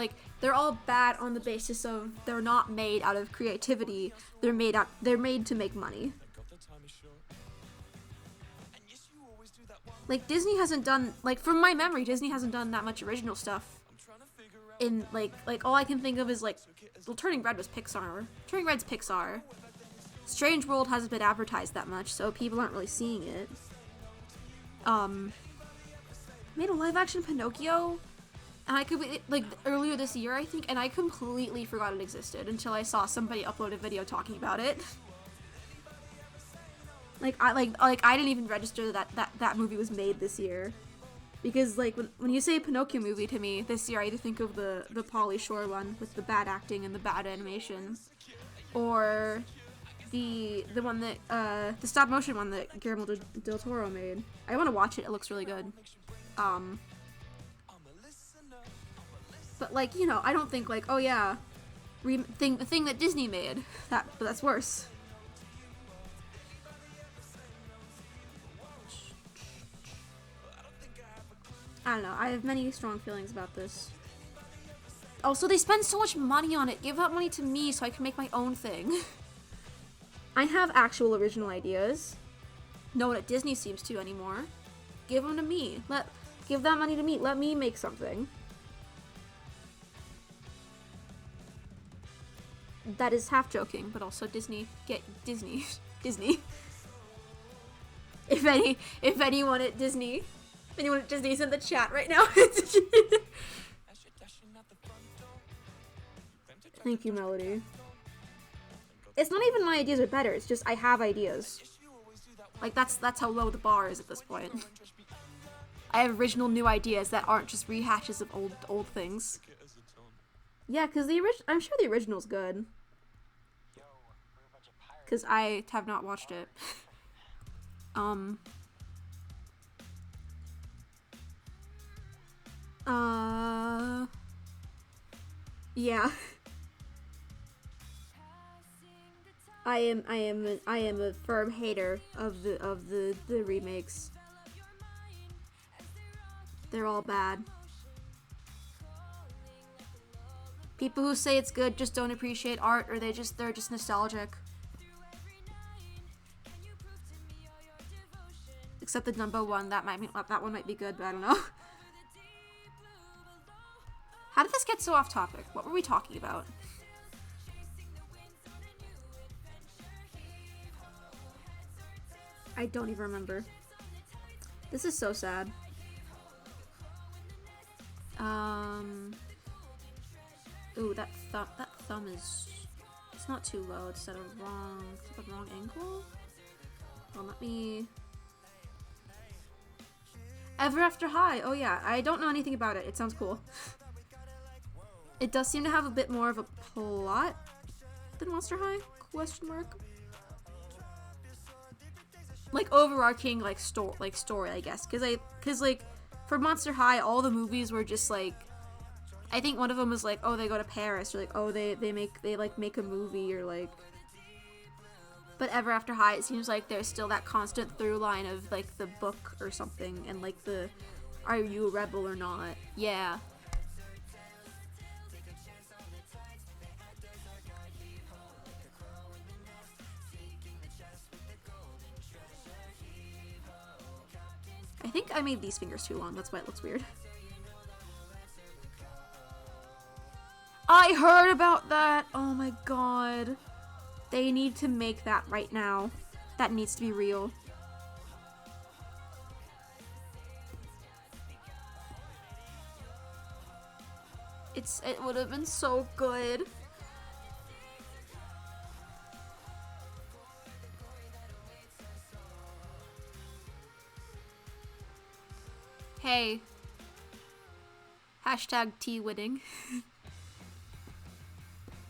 bad on the basis of they're not made out of creativity. They're made to make money. Like, Disney hasn't done, like, from my memory, Disney hasn't done that much original stuff. In like all I can think of is like, well, Turning Red was Pixar. Turning Red's Pixar. Strange World hasn't been advertised that much, so people aren't really seeing it. Made a live action Pinocchio, and I could like earlier this year, I think, and I completely forgot it existed until I saw somebody upload a video talking about it. I didn't even register that movie was made this year. Because, like, when you say Pinocchio movie to me this year, I either think of the Pauly Shore one with the bad acting and the bad animation, or the one that the stop motion one that Guillermo del Toro made. I want to watch it. It looks really good. But like, you know, I don't think like, oh yeah, the thing that Disney made, but that's worse. I don't know. I have many strong feelings about this. Also, they spend so much money on it. Give that money to me so I can make my own thing. I have actual original ideas. No one at Disney seems to anymore. Give them to me. Give that money to me. Let me make something. That is half joking, but also Disney. Get Disney. Disney. If anyone at Disney is in the chat right now. Thank you, Melody. It's not even my ideas are better, it's just I have ideas. Like, that's how low the bar is at this point. I have original new ideas that aren't just rehashes of old things. Yeah, because I'm sure the original's good. Because I have not watched it. Yeah. I am a firm hater of the remakes. They're all bad. People who say it's good just don't appreciate art, or they're just nostalgic. Except the Dumbo one, that one might be good, but I don't know. How did this get so off topic? What were we talking about? I don't even remember. This is so sad. Ooh, that thumb is... It's not too low, it's at a wrong... It's at the wrong angle? Well, let me... Ever After High! Oh yeah, I don't know anything about it. It sounds cool. It does seem to have a bit more of a plot than Monster High? Question mark. Like, overarching, like, story, I guess. Cause, like, for Monster High, all the movies were just, like... I think one of them was like, oh, they go to Paris, or like, oh, they make a movie, or like... But Ever After High, it seems like there's still that constant through line of, like, the book or something, and, like, the, are you a rebel or not? Yeah. I think I made these fingers too long, that's why it looks weird. I heard about that! Oh my god. They need to make that right now. That needs to be real. It would have been so good. Hey. Hashtag tea winning.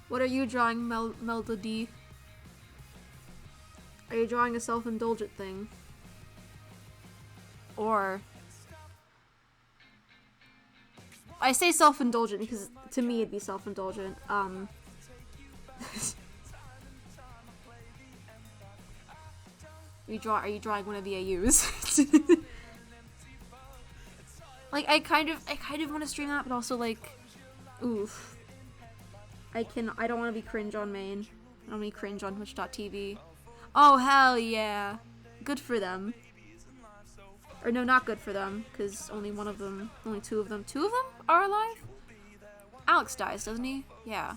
What are you drawing, Melody? Are you drawing a self-indulgent thing? Or... I say self-indulgent because to me it'd be self-indulgent. Are you drawing one of the AUs? Like, I kind of want to stream that, but also, like, oof. I don't want to be cringe on main. I don't want to be cringe on Twitch.tv. Oh, hell yeah. Good for them. Or no, not good for them, because only two of them are alive? Alex dies, doesn't he? Yeah.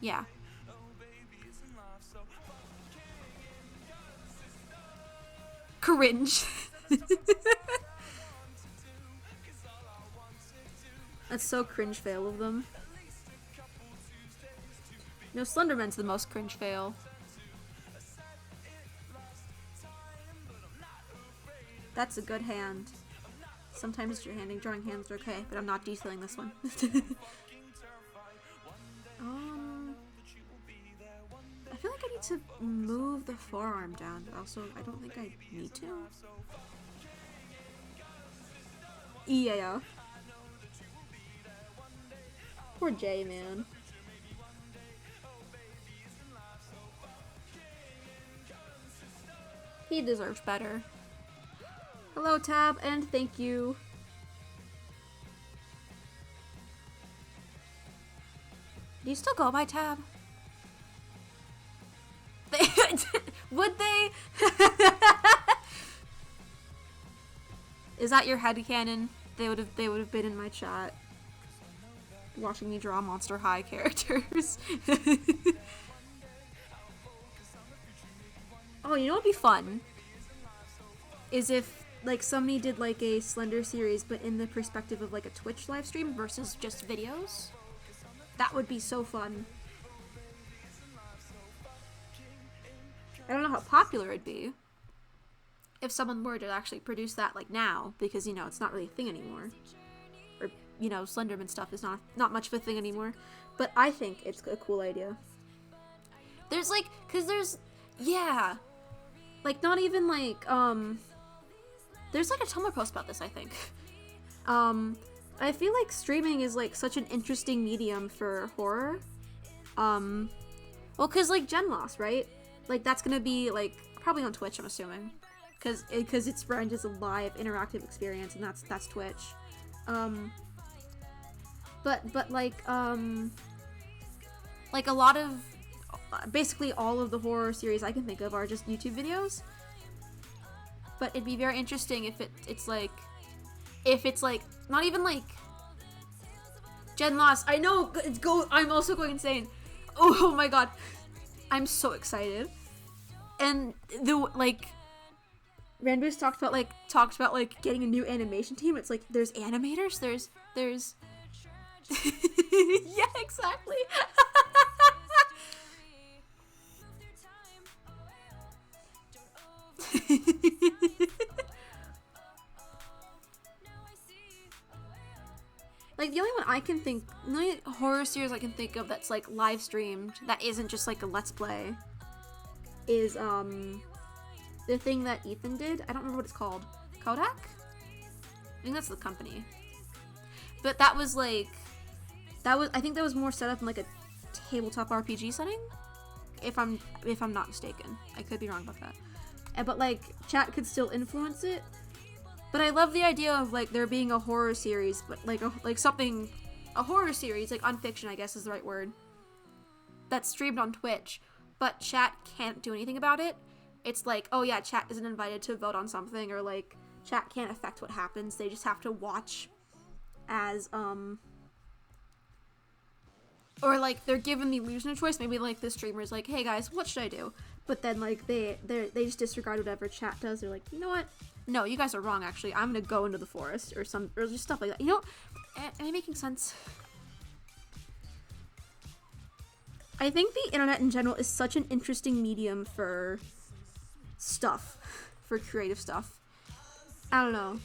Yeah. Cringe. That's so cringe fail of them. No, Slenderman's the most cringe fail. That's a good hand. Sometimes drawing hands are okay, but I'm not detailing this one. I feel like I need to move the forearm down, but also I don't think I need to. Yeah. Poor Jay, man. He deserves better. Hello, Tab, and thank you. Do you still go by Tab? Would they? Is that your headcanon? They would have been in my chat watching me draw Monster High characters. Oh, you know what'd be fun? Is if, like, somebody did, like, a Slender series, but in the perspective of, like, a Twitch livestream versus just videos. That would be so fun. I don't know how popular it'd be if someone were to actually produce that, like, now, because, you know, it's not really a thing anymore. Or, you know, Slenderman stuff is not much of a thing anymore. But I think it's a cool idea. There's, like, because there's, yeah. Like, not even, like, there's, like, a Tumblr post about this, I think. I feel like streaming is, like, such an interesting medium for horror. Well, because, like, Genloss, right? Like, that's gonna be, like, probably on Twitch, I'm assuming. Because its brand is a live, interactive experience, and that's Twitch. But like a lot of, basically all of the horror series I can think of are just YouTube videos. But it'd be very interesting if it's like, not even like, Genloss, I know, I'm also going insane. Oh my god. I'm so excited. And like, Ranboost talked about like getting a new animation team. It's like, there's animators, there's yeah, exactly. Like, the only horror series I can think of that's like live streamed that isn't just like a let's play is the thing that Ethan did. I don't remember what it's called. Kodak? I think that's the company. But that was like, I think that was more set up in like a tabletop RPG setting. If I'm not mistaken. I could be wrong about that. But like, chat could still influence it. But I love the idea of like there being a horror series, but like a horror series, like unfiction, I guess is the right word, that's streamed on Twitch, but chat can't do anything about it. It's like, oh yeah, chat isn't invited to vote on something, or like chat can't affect what happens. They just have to watch as or like they're given the illusion of choice. Maybe like the streamer's like, hey guys, what should I do? But then like they just disregard whatever chat does. They're like, you know what? No, you guys are wrong, actually. I'm gonna go into the forest, or just stuff like that. You know, am I making sense? I think the internet in general is such an interesting medium for stuff, for creative stuff. I don't know.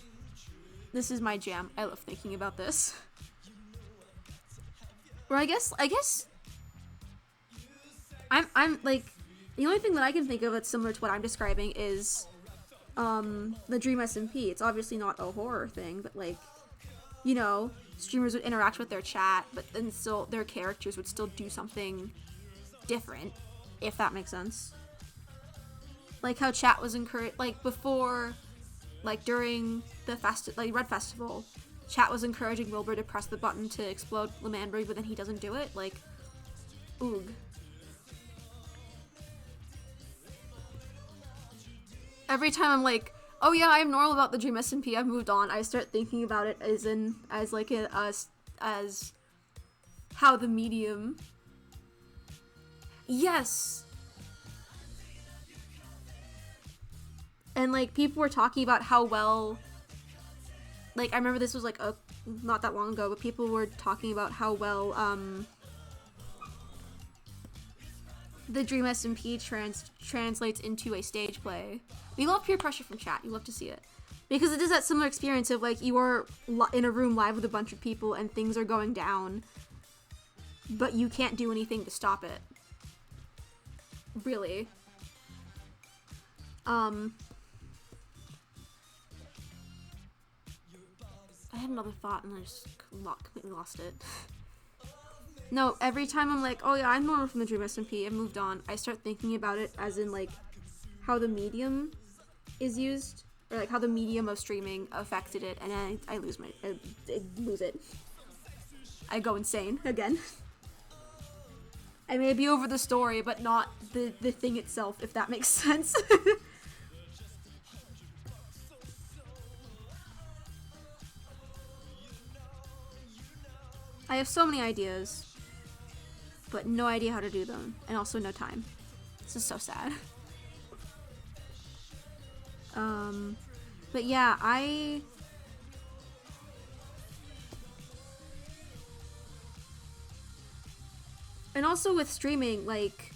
This is my jam. I love thinking about this. Or I guess I'm like, the only thing that I can think of that's similar to what I'm describing is the Dream SMP. It's obviously not a horror thing, but like, you know, streamers would interact with their chat, but then still their characters would still do something different, if that makes sense. Like how chat was encouraged, like before, like during the Red Festival, chat was encouraging Wilbur to press the button to explode Lamandry, but then he doesn't do it. Like, oog. Every time I'm like, oh yeah, I'm normal about the Dream SMP, I've moved on, I start thinking about it as how the medium. Yes. And like people were talking about how well, like I remember this was like not that long ago, but people were talking about how well the Dream SMP translates into a stage play. We love peer pressure from chat. You love to see it. Because it is that similar experience of like you are in a room live with a bunch of people and things are going down, but you can't do anything to stop it. Really. I had another thought and I just completely lost it. No, every time I'm like, oh yeah, I'm normal from the Dream SMP, I've moved on, I start thinking about it as in like how the medium is used, or like how the medium of streaming affected it, and then I lose it. I go insane again. I may be over the story, but not the thing itself, if that makes sense. I have so many ideas, but no idea how to do them, and also no time. This is so sad. But yeah, And also with streaming, like,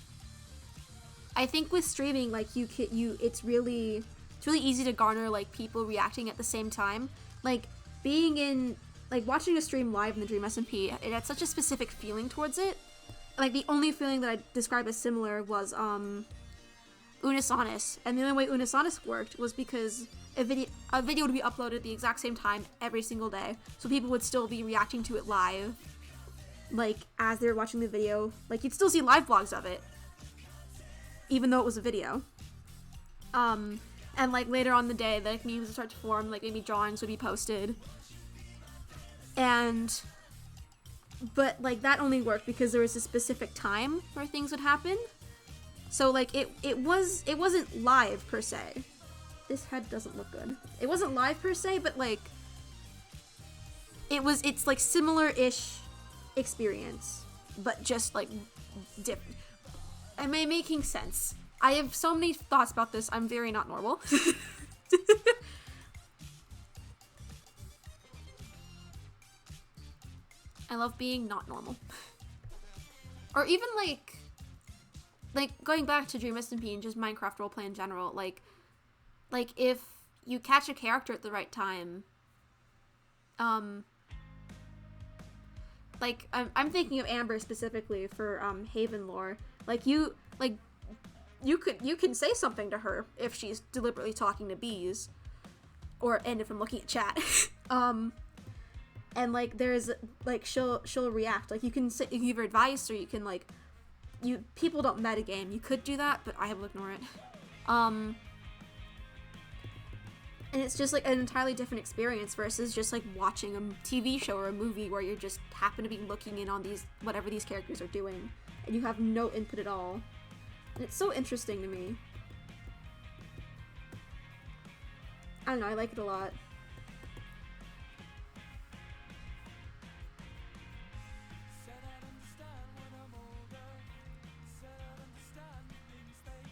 I think with streaming, like, it's really easy to garner, like, people reacting at the same time. Like, watching a stream live in the Dream SMP, it had such a specific feeling towards it. Like, the only feeling that I describe as similar was, Unisonis. And the only way Unisonis worked was because a video would be uploaded at the exact same time every single day. So people would still be reacting to it live. Like, as they were watching the video. Like, you'd still see live vlogs of it. Even though it was a video. And, like, later on in the day, like, memes would start to form. Like, maybe drawings would be posted. But, like, that only worked because there was a specific time where things would happen. So, like, it wasn't live, per se. This head doesn't look good. It wasn't live, per se, but, like, it's, like, similar-ish experience. But just, like, different. Am I making sense? I have so many thoughts about this. I'm very not normal. I love being not normal. Or even, like, going back to Dream SMP and just Minecraft roleplay in general, like, if you catch a character at the right time, like, I'm thinking of Amber specifically for, Haven lore. Like, you can say something to her if she's deliberately talking to bees. And if I'm looking at chat. And, like, there's, like, she'll react. Like, you can give her advice, or you can, like, people don't metagame. You could do that, but I will ignore it. And it's just, like, an entirely different experience versus just, like, watching a TV show or a movie where you just happen to be looking in on whatever these characters are doing, and you have no input at all. And it's so interesting to me. I don't know, I like it a lot.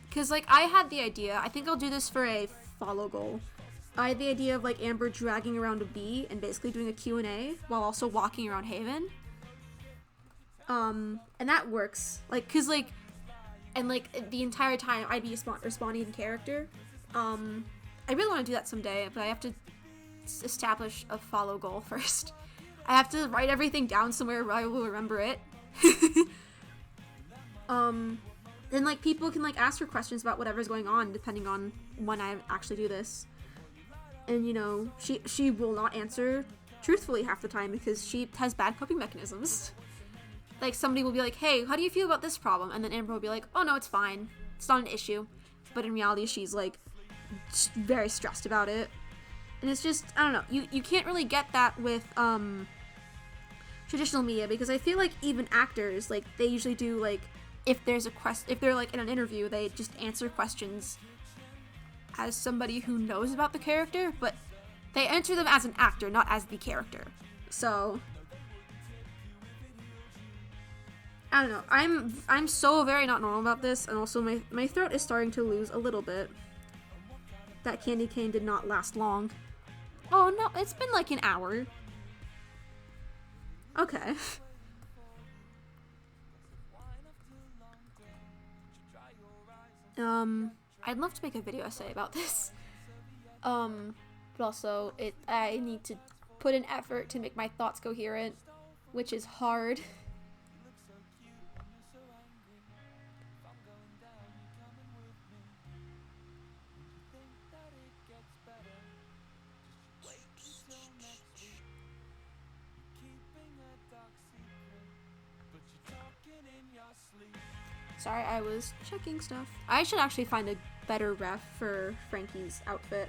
Because, like, I had the idea, I think I'll do this for a follow goal. I had the idea of, like, Amber dragging around a bee and basically doing a Q&A while also walking around Haven. And that works. Like, cause, like, and, like, the entire time I'd be responding in character. I really want to do that someday, but I have to establish a follow goal first. I have to write everything down somewhere where I will remember it. Then, like, people can, like, ask her questions about whatever's going on, depending on when I actually do this. And, you know, she will not answer truthfully half the time because she has bad coping mechanisms. Like, somebody will be like, hey, how do you feel about this problem? And then Amber will be like, oh, no, it's fine. It's not an issue. But in reality, she's, like, very stressed about it. And it's just, I don't know, you can't really get that with, traditional media, because I feel like even actors, like, they usually do, like, if they're, like, in an interview, they just answer questions as somebody who knows about the character, but they answer them as an actor, not as the character. So, I don't know, I'm so very not normal about this, and also my throat is starting to lose a little bit. That candy cane did not last long. Oh no, it's been like an hour. Okay. I'd love to make a video essay about this. But also, I need to put in effort to make my thoughts coherent, which is hard. Sorry, I was checking stuff. I should actually find a better ref for Frankie's outfit.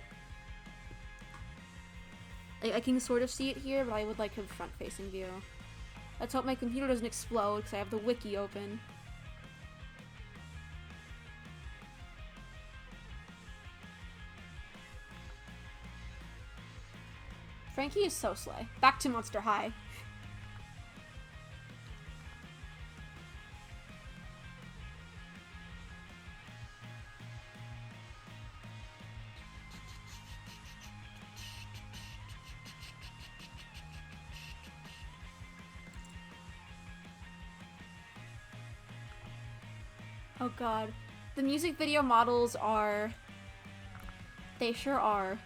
Like, I can sort of see it here, but I would like a front-facing view. Let's hope my computer doesn't explode, because I have the wiki open. Frankie is so slay. Back to Monster High. Oh god. The music video models are... They sure are.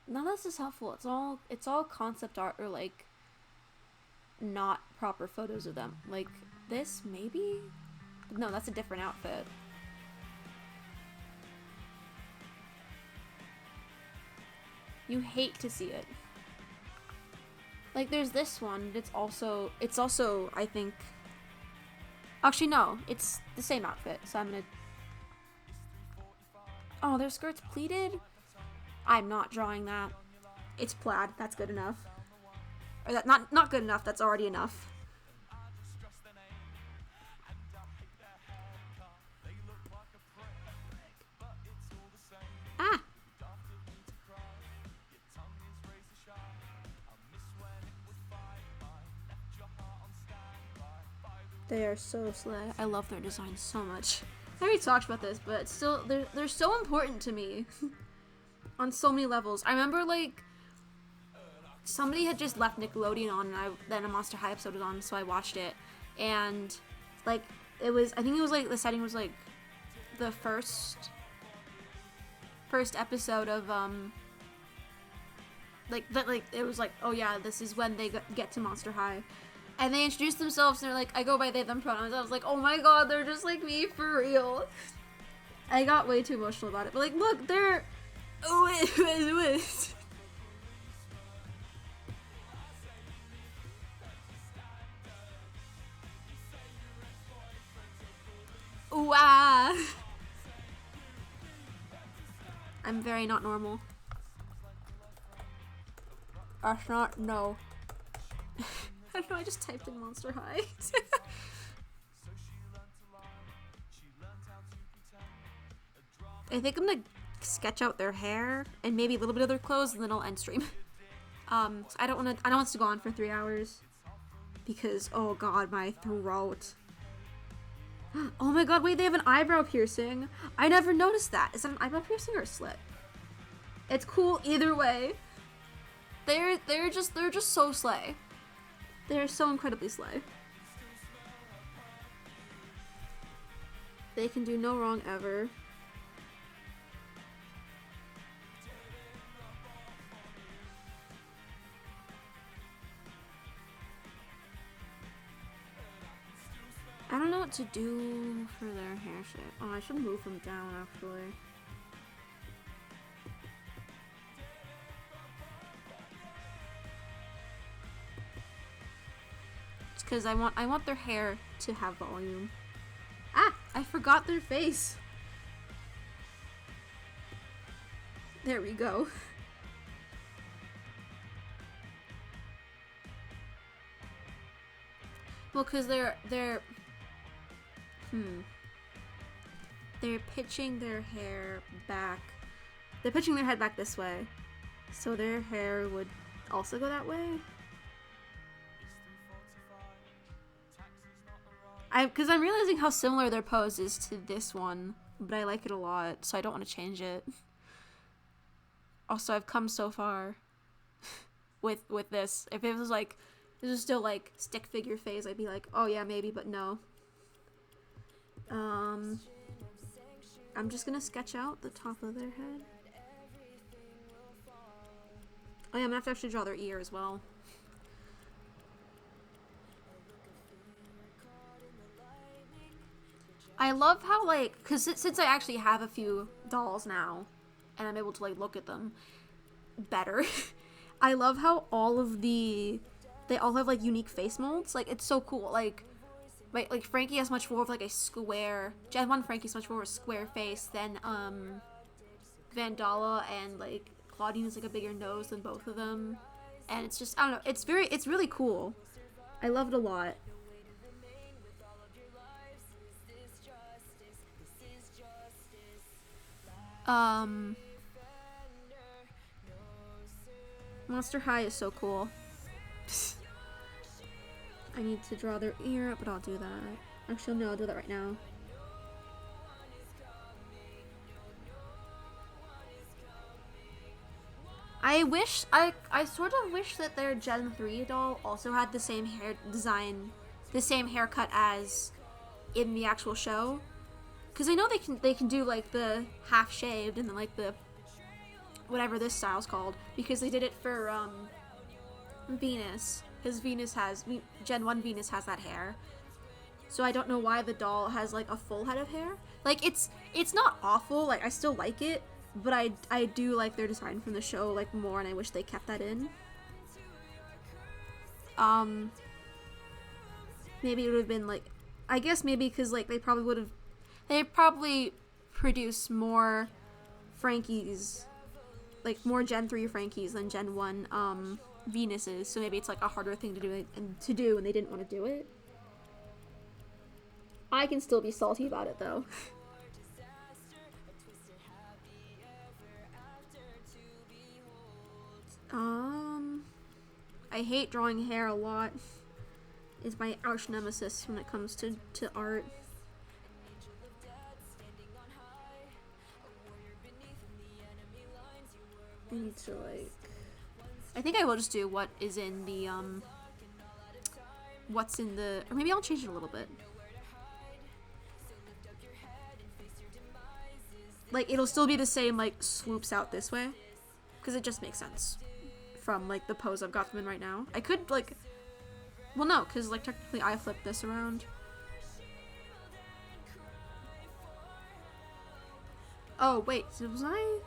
None of this is helpful. It's all concept art or like not proper photos of them. Like this, maybe? No, that's a different outfit. You hate to see it. Like there's this one, it's also I think actually no, it's the same outfit, so I'm gonna... Oh, their skirt's pleated? I'm not drawing that. It's plaid, that's good enough. Or that not good enough, that's already enough. Ah! They are so slay. I love their design so much. I already talked about this, but still, they're so important to me. On so many levels. I remember, like, somebody had just left Nickelodeon on, and then a Monster High episode was on, so I watched it. And, like, I think it was, like, the setting was, like, the first episode of, it was like, oh yeah, this is when they get to Monster High. And they introduced themselves, and they're like, I go by they, them pronouns. I was like, oh my god, they're just like me, for real. I got way too emotional about it. But, like, look, they're... Wow. I'm very not normal. That's not, no. I don't know, I just typed in Monster High. I think I'm gonna sketch out their hair and maybe a little bit of their clothes, and then I'll end stream. I don't want this to go on for 3 hours because, oh god, my throat. Oh my god, wait, they have an eyebrow piercing. I never noticed that. Is that an eyebrow piercing or a slit? It's cool either way. They're just so slay. They're so incredibly slay. They can do no wrong ever. I don't know what to do for their hair shape. Oh, I should move them down, actually. It's because I want their hair to have volume. Ah! I forgot their face! There we go. Well, because they're pitching their hair back. They're pitching their head back this way. So their hair would also go that way. Because I'm realizing how similar their pose is to this one. But I like it a lot, so I don't want to change it. Also, I've come so far with this. If it was like, this is still like stick figure phase, I'd be like, oh yeah, maybe, but no. I'm just gonna sketch out the top of their head. Oh yeah, I'm gonna have to actually draw their ear as well. I love how, like, because since I actually have a few dolls now, and I'm able to, like, look at them better, I love how they all have, like, unique face molds. Like, it's so cool. Like Frankie has much more of, like, a square... Gen 1 Frankie's much more of a square face than, Vandala, and, like, Claudine has, like, a bigger nose than both of them. And it's just, I don't know, it's really cool. I love it a lot. Monster High is so cool. I need to draw their ear, but I'll do that. Actually, no, I'll do that right now. I sort of wish that their Gen 3 doll also had the same hair design, the same haircut as in the actual show. Because I know they can do like the half shaved and then like the whatever this style's called, because they did it for Venus. Because Gen 1 Venus has that hair. So I don't know why the doll has like a full head of hair. Like it's not awful, like I still like it, but I do like their design from the show like more, and I wish they kept that in. Maybe it would have been like, I guess maybe because like they probably produce more Frankies, like more Gen 3 Frankies than Gen 1 Venuses, so maybe it's like a harder thing to do and they didn't want to do it. I can still be salty about it though. I hate drawing hair a lot. It's my arch nemesis when it comes to art. I need to like, I think I will just do what is in the what's in the, or maybe I'll change it a little bit. Like it'll still be the same, like swoops out this way, because it just makes sense from like the pose I've got them in right now. I could like, well no, because like technically I flipped this around. Oh wait, so was I?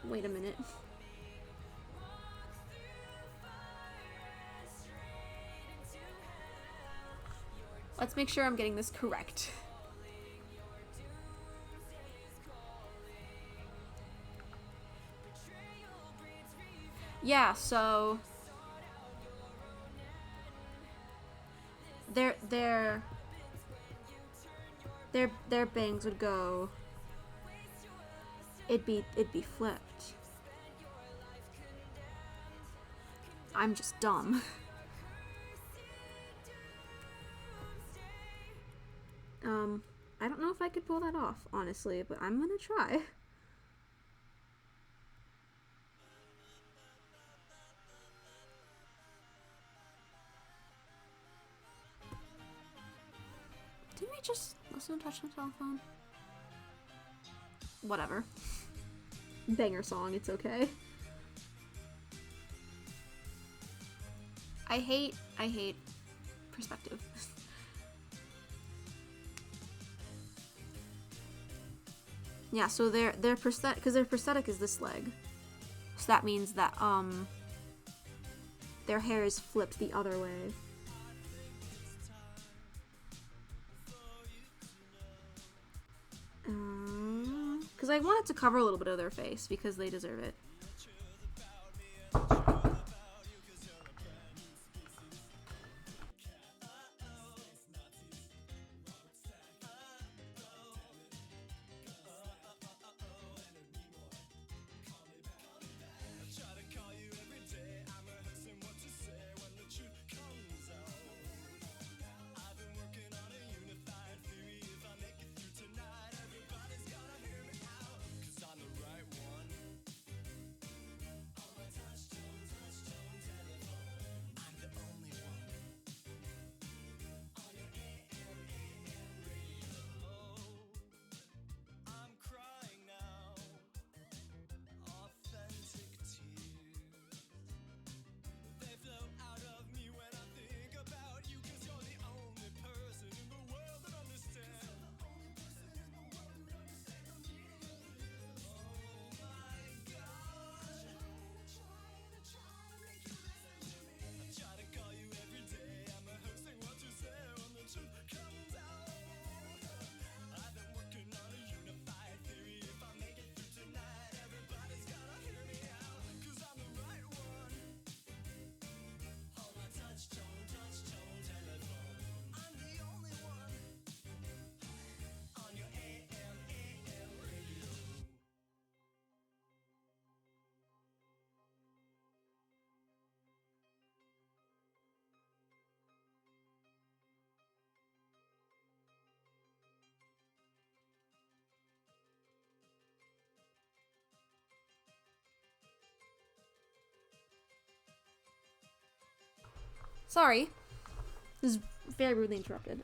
Wait a minute. Let's make sure I'm getting this correct. Yeah, so their bangs would go, it'd be flipped. I'm just dumb. I don't know if I could pull that off, honestly, but I'm gonna try. Didn't we just listen to Touch the Telephone? Whatever. Banger song, it's okay. I hate perspective. Yeah, so their prosthetic, because their prosthetic is this leg, so that means that their hair is flipped the other way. Because I wanted to cover a little bit of their face because they deserve it. Sorry. This is very rudely interrupted.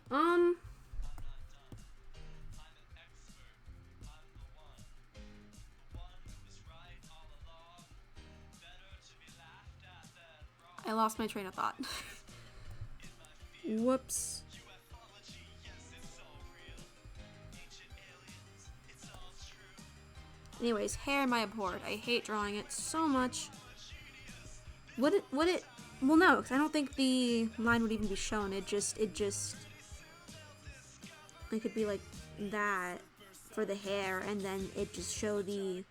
I lost my train of thought. Whoops. Anyways, hair am I abhorred. I hate drawing it so much. Would it, well no, because I don't think the line would even be shown. It could be like that for the hair, and then it just show the,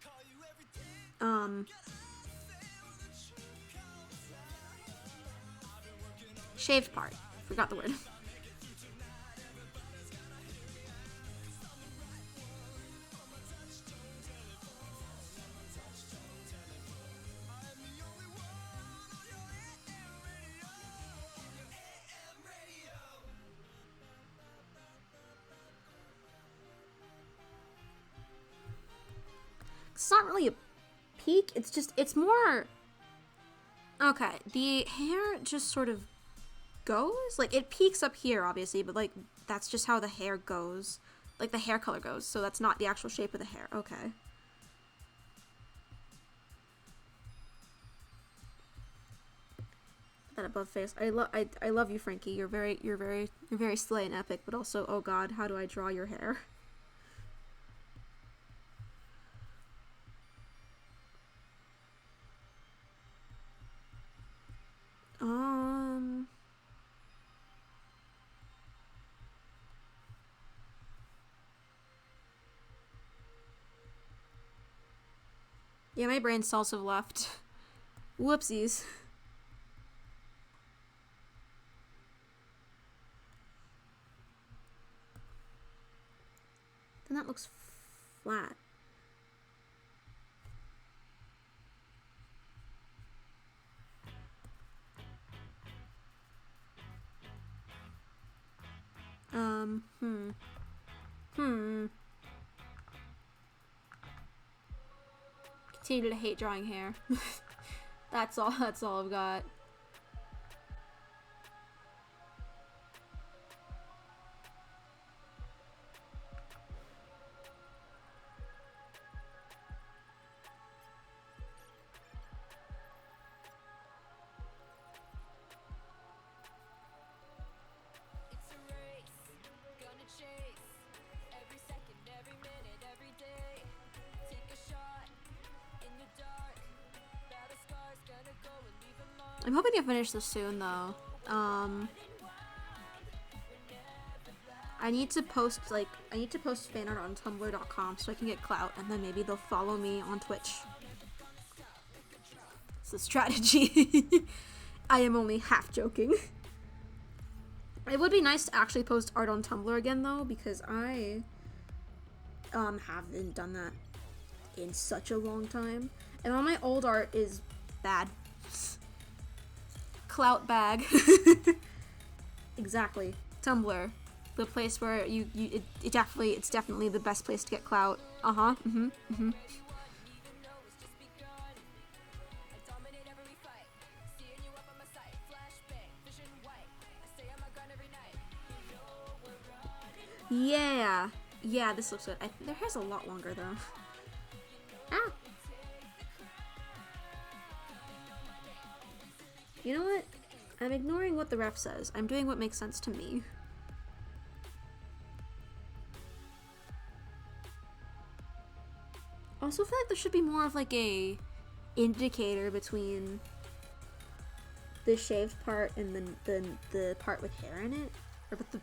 shaved part. Forgot the word. It's not really a peak, it's more, okay, the hair just sort of goes, like, it peaks up here, obviously, but, like, that's just how the hair goes, like, the hair color goes, so that's not the actual shape of the hair, okay. That above face, I love you, Frankie, you're very slay and epic, but also, oh god, how do I draw your hair? Yeah, my brain cells have left. Whoopsies. Then that looks flat. Continue to hate drawing hair. That's all I've got. I'm hoping to finish this soon, though. I need to post fan art on tumblr.com so I can get clout, and then maybe they'll follow me on Twitch. It's a strategy. I am only half joking. It would be nice to actually post art on Tumblr again, though, because I haven't done that in such a long time, and all my old art is bad. Clout bag. Exactly. Tumblr, the place where it's definitely the best place to get clout. Yeah, this looks good. Their hair's a lot longer though. Ah. You know what? I'm ignoring what the ref says. I'm doing what makes sense to me. I also feel like there should be more of like a indicator between the shaved part and the part with hair in it, or with the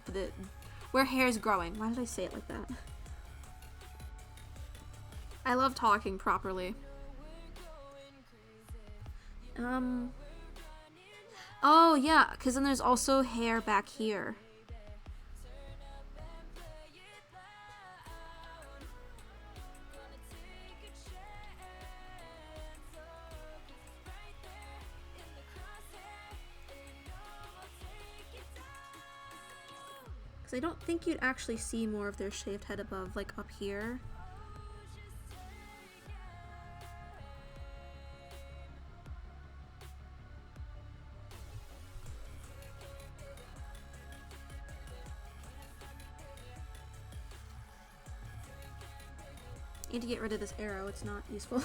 where hair is growing. Why did I say it like that? I love talking properly. Oh yeah, because then there's also hair back here. Because I don't think you'd actually see more of their shaved head above, like up here. Need to get rid of this arrow. It's not useful.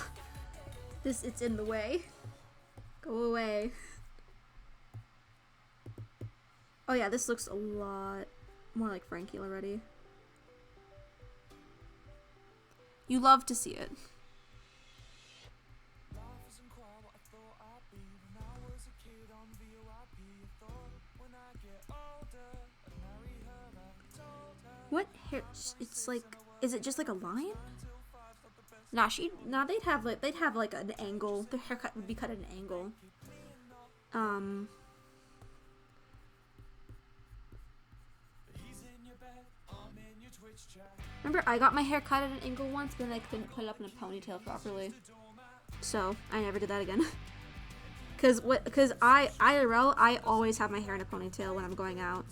It's in the way. Go away. Oh yeah, this looks a lot more like Frankie already. You love to see it. What hair? It's like, is it just like a line? Nah, they'd have like an angle. Their haircut would be cut at an angle. Remember, I got my hair cut at an angle once, but then I couldn't put it up in a ponytail properly. So, I never did that again. Cause IRL, I always have my hair in a ponytail when I'm going out.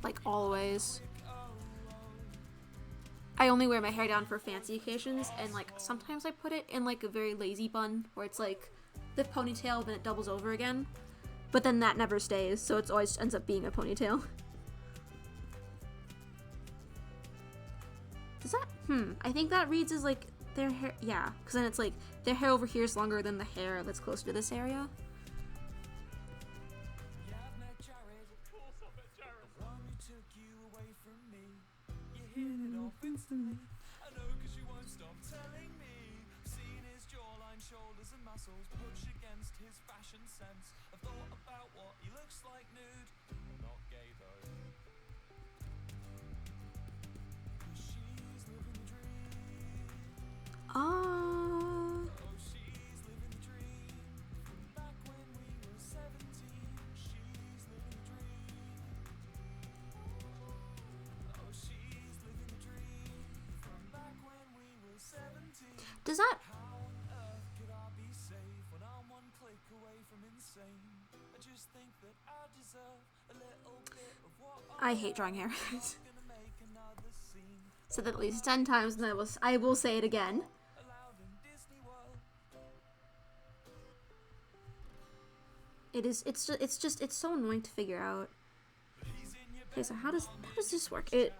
Like, always. I only wear my hair down for fancy occasions, and like, sometimes I put it in like a very lazy bun, where it's like, the ponytail, then it doubles over again. But then that never stays, so it always ends up being a ponytail. Does that, I think that reads as like, their hair, yeah, because then it's like, their hair over here is longer than the hair that's closer to this area. Does that... I hate drawing hair. Said that at least 10 times, and I will say it again. It's so annoying to figure out. Okay, so how does this work? It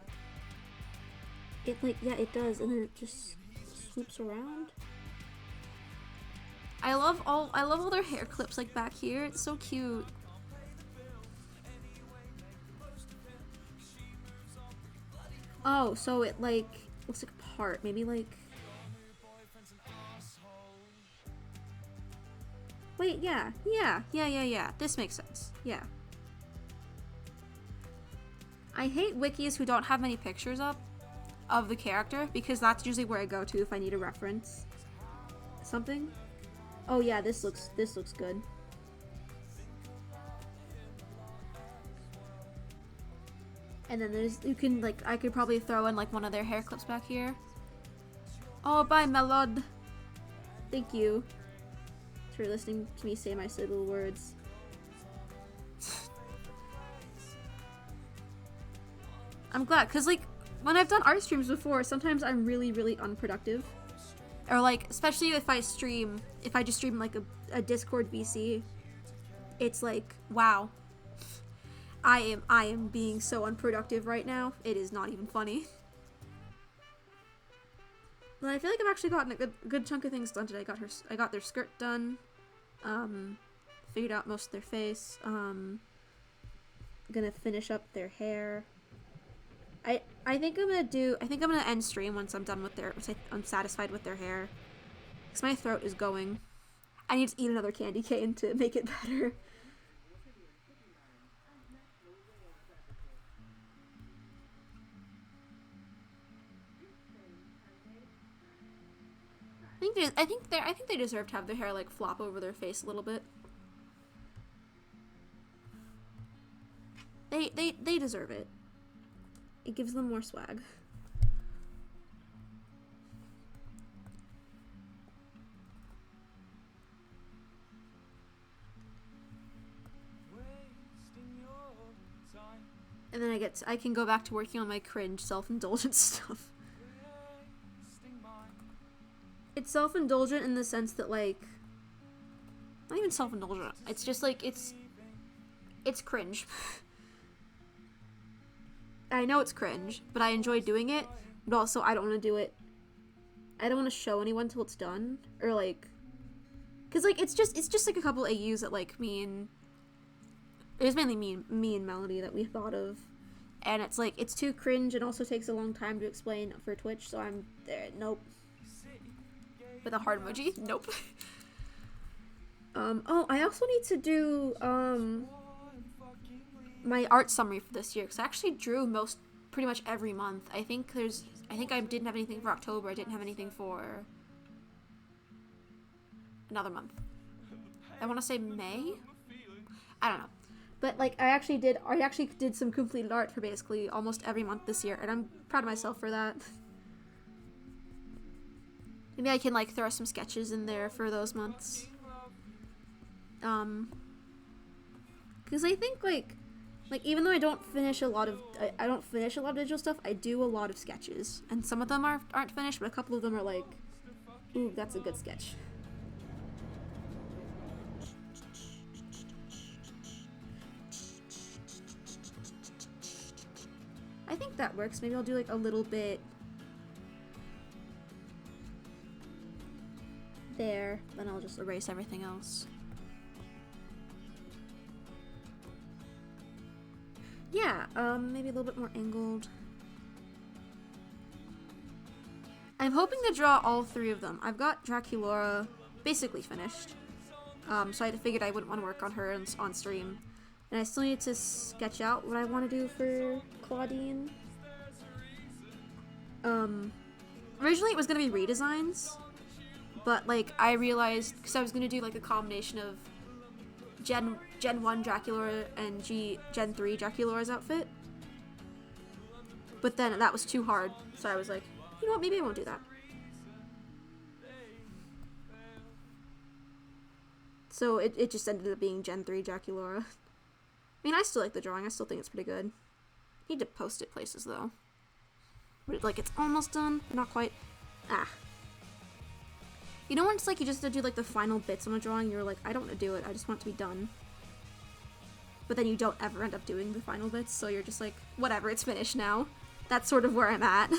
like, yeah, it does, and then it just swoops around. I love all their hair clips like back here. It's so cute. Oh, so it like looks like a part, maybe like. Wait, yeah. This makes sense. Yeah. I hate wikis who don't have many pictures up of the character, because that's usually where I go to if I need a reference. Something? Oh yeah, this looks good. And then there's, you can like, I could probably throw in like one of their hair clips back here. Oh, bye Melod. Thank you for listening to me say my little words. I'm glad, cause like, when I've done art streams before, sometimes I'm really, really unproductive. Or like, especially if I just stream like a Discord VC, it's like, wow. I am being so unproductive right now. It is not even funny. But I feel like I've actually gotten a good chunk of things done today. I got their skirt done. Figured out most of their face. Gonna finish up their hair. I think I'm gonna end stream once I'm done with I'm satisfied with their hair. Because my throat is going. I need to eat another candy cane to make it better. I think they deserve to have their hair like flop over their face a little bit. They deserve it. It gives them more swag. And then I can go back to working on my cringe self-indulgent stuff. It's self-indulgent in the sense that, like, not even self-indulgent. It's just like, it's cringe. I know it's cringe, but I enjoy doing it. But also, I don't want to do it. I don't want to show anyone till it's done, or like, cause like it's just like a couple AUs that like it was mainly me and Melody that we thought of, and it's like it's too cringe and also takes a long time to explain for Twitch. So I'm there. Nope. With a heart emoji. Nope. Oh, I also need to do my art summary for this year, because I actually drew pretty much every month. I think I didn't have anything for October. I didn't have anything for another month. I want to say May. I don't know, but like I actually did some completed art for basically almost every month this year, and I'm proud of myself for that. Maybe I can like throw some sketches in there for those months. Because I think like even though I don't finish a lot of digital stuff, I do a lot of sketches, and some of them aren't finished, but a couple of them are like, ooh, that's a good sketch. I think that works. Maybe I'll do like a little bit there, then I'll just erase everything else. Yeah, maybe a little bit more angled. I'm hoping to draw all three of them. I've got Draculaura basically finished. So I figured I wouldn't want to work on her on stream. And I still need to sketch out what I want to do for Claudine. Originally it was going to be redesigns, but like I realized, because I was going to do like a combination of Gen 1 Draculaura and Gen 3 Draculaura's outfit. But then that was too hard, so I was like, you know what, maybe I won't do that. So it just ended up being Gen 3 Draculaura. I mean, I still like the drawing. I still think it's pretty good. Need to post it places, though. But like, it's almost done. Not quite. Ah. You know when it's like you just have to do like the final bits on a drawing, you're like, I don't want to do it, I just want it to be done. But then you don't ever end up doing the final bits, so you're just like, whatever, it's finished now. That's sort of where I'm at.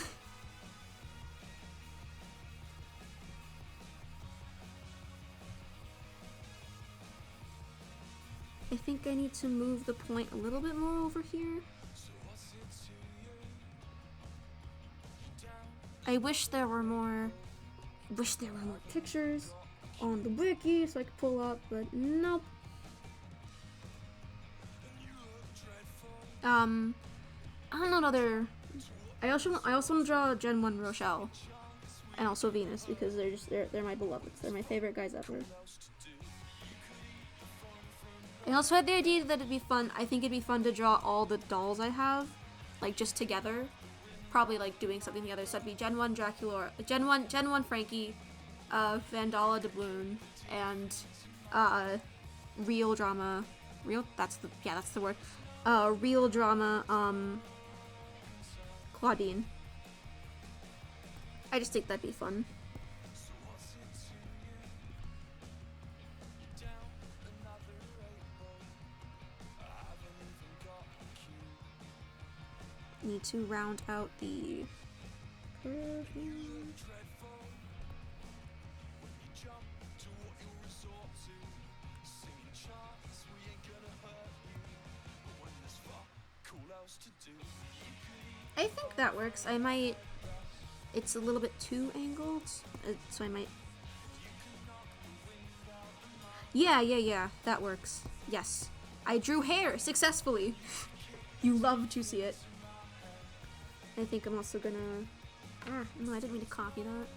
I think I need to move the point a little bit more over here. I wish there were more pictures on the wiki so I could pull up, but nope. I don't know another. I also want to draw Gen 1 Rochelle and also Venus, because they're my beloveds. They're my favorite guys ever. I also had the idea that it'd be fun. I think it'd be fun to draw all the dolls I have, like just together. Probably like doing something together. So that'd be Gen 1 Draculaura, Gen 1 Frankie, Vandala Doubloon, and real drama. That's the word. Real drama. Claudine. I just think that'd be fun. Need to round out the perfume. I think that works. I might. It's a little bit too angled, so I might. Yeah. That works. Yes, I drew hair successfully. You love to see it. I think I'm also gonna. No, I didn't mean to copy that.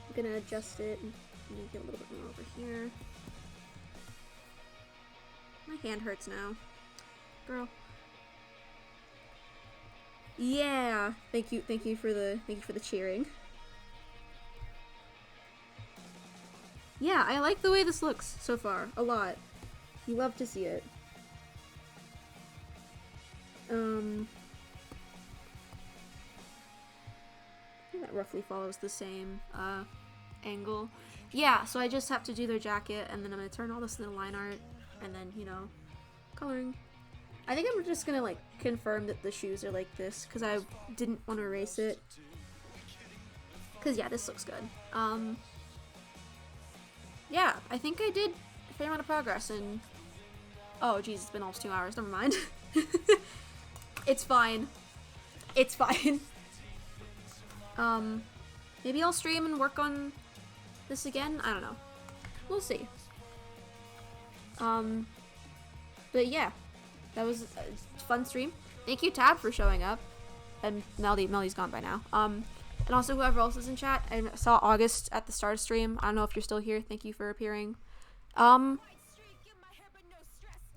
I'm gonna adjust it and make it a little bit more over here. My hand hurts now, girl. Yeah, thank you for the cheering. Yeah, I like the way this looks so far a lot. You love to see it. I think that roughly follows the same angle. Yeah, so I just have to do their jacket, and then I'm gonna turn all this into line art, and then, you know, coloring. I think I'm just gonna, like, confirm that the shoes are like this, because I didn't want to erase it. Because, yeah, this looks good. Yeah, I think I did a fair amount of progress, and... Oh, geez, it's been almost 2 hours. Never mind. It's fine. It's fine. Maybe I'll stream and work on this again? I don't know. We'll see. But yeah. That was a fun stream. Thank you, Tab, for showing up. And Melly's gone by now. And also whoever else is in chat. I saw August at the start of stream. I don't know if you're still here. Thank you for appearing.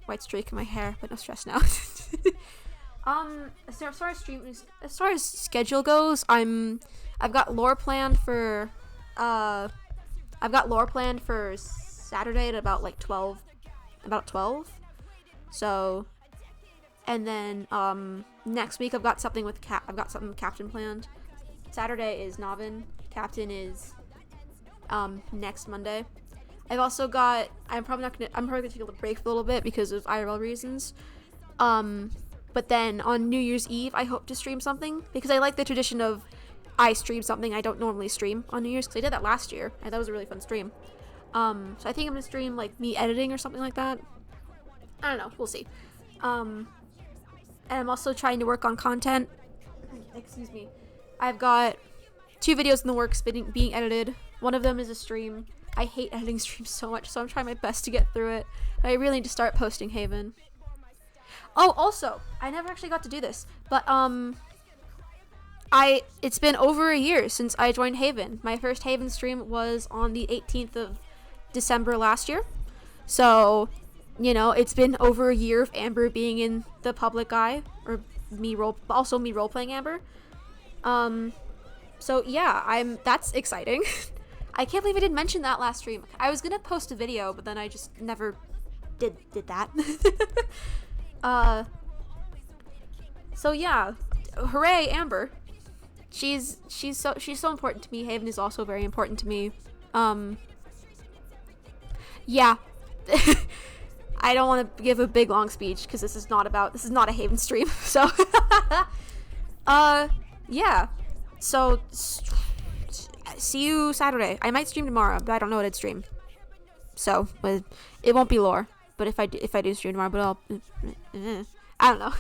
White streak in my hair, but no stress now. As far as schedule goes, I've got lore planned for Saturday at about like 12. So, and then next week I've got something with Captain planned. Saturday is Novin. Captain is next Monday. I've also got I'm probably gonna take a break for a little bit because of IRL reasons. But then on New Year's Eve I hope to stream something because I like the tradition of I stream something I don't normally stream on New Year's because I did that last year and that was a really fun stream. So I think I'm gonna stream like me editing or something like that. I don't know, we'll see. And I'm also trying to work on content. Excuse me. I've got 2 videos in the works being edited. One of them is a stream. I hate editing streams so much, so I'm trying my best to get through it. But I really need to start posting Haven. Oh, also, I never actually got to do this, but it's been over a year since I joined Haven. My first Haven stream was on the 18th of December last year. So, you know, it's been over a year of Amber being in the public eye, or me role-playing Amber. So yeah, that's exciting. I can't believe I didn't mention that last stream. I was gonna post a video, but then I just never did that. So yeah, hooray, Amber. She's so important to me. Haven is also very important to me. Yeah. I don't want to give a big long speech because this is not a Haven stream. So yeah. So see you Saturday. I might stream tomorrow, but I don't know what I'd stream. So it won't be lore. But if I do stream tomorrow, but I don't know.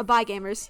Bye gamers.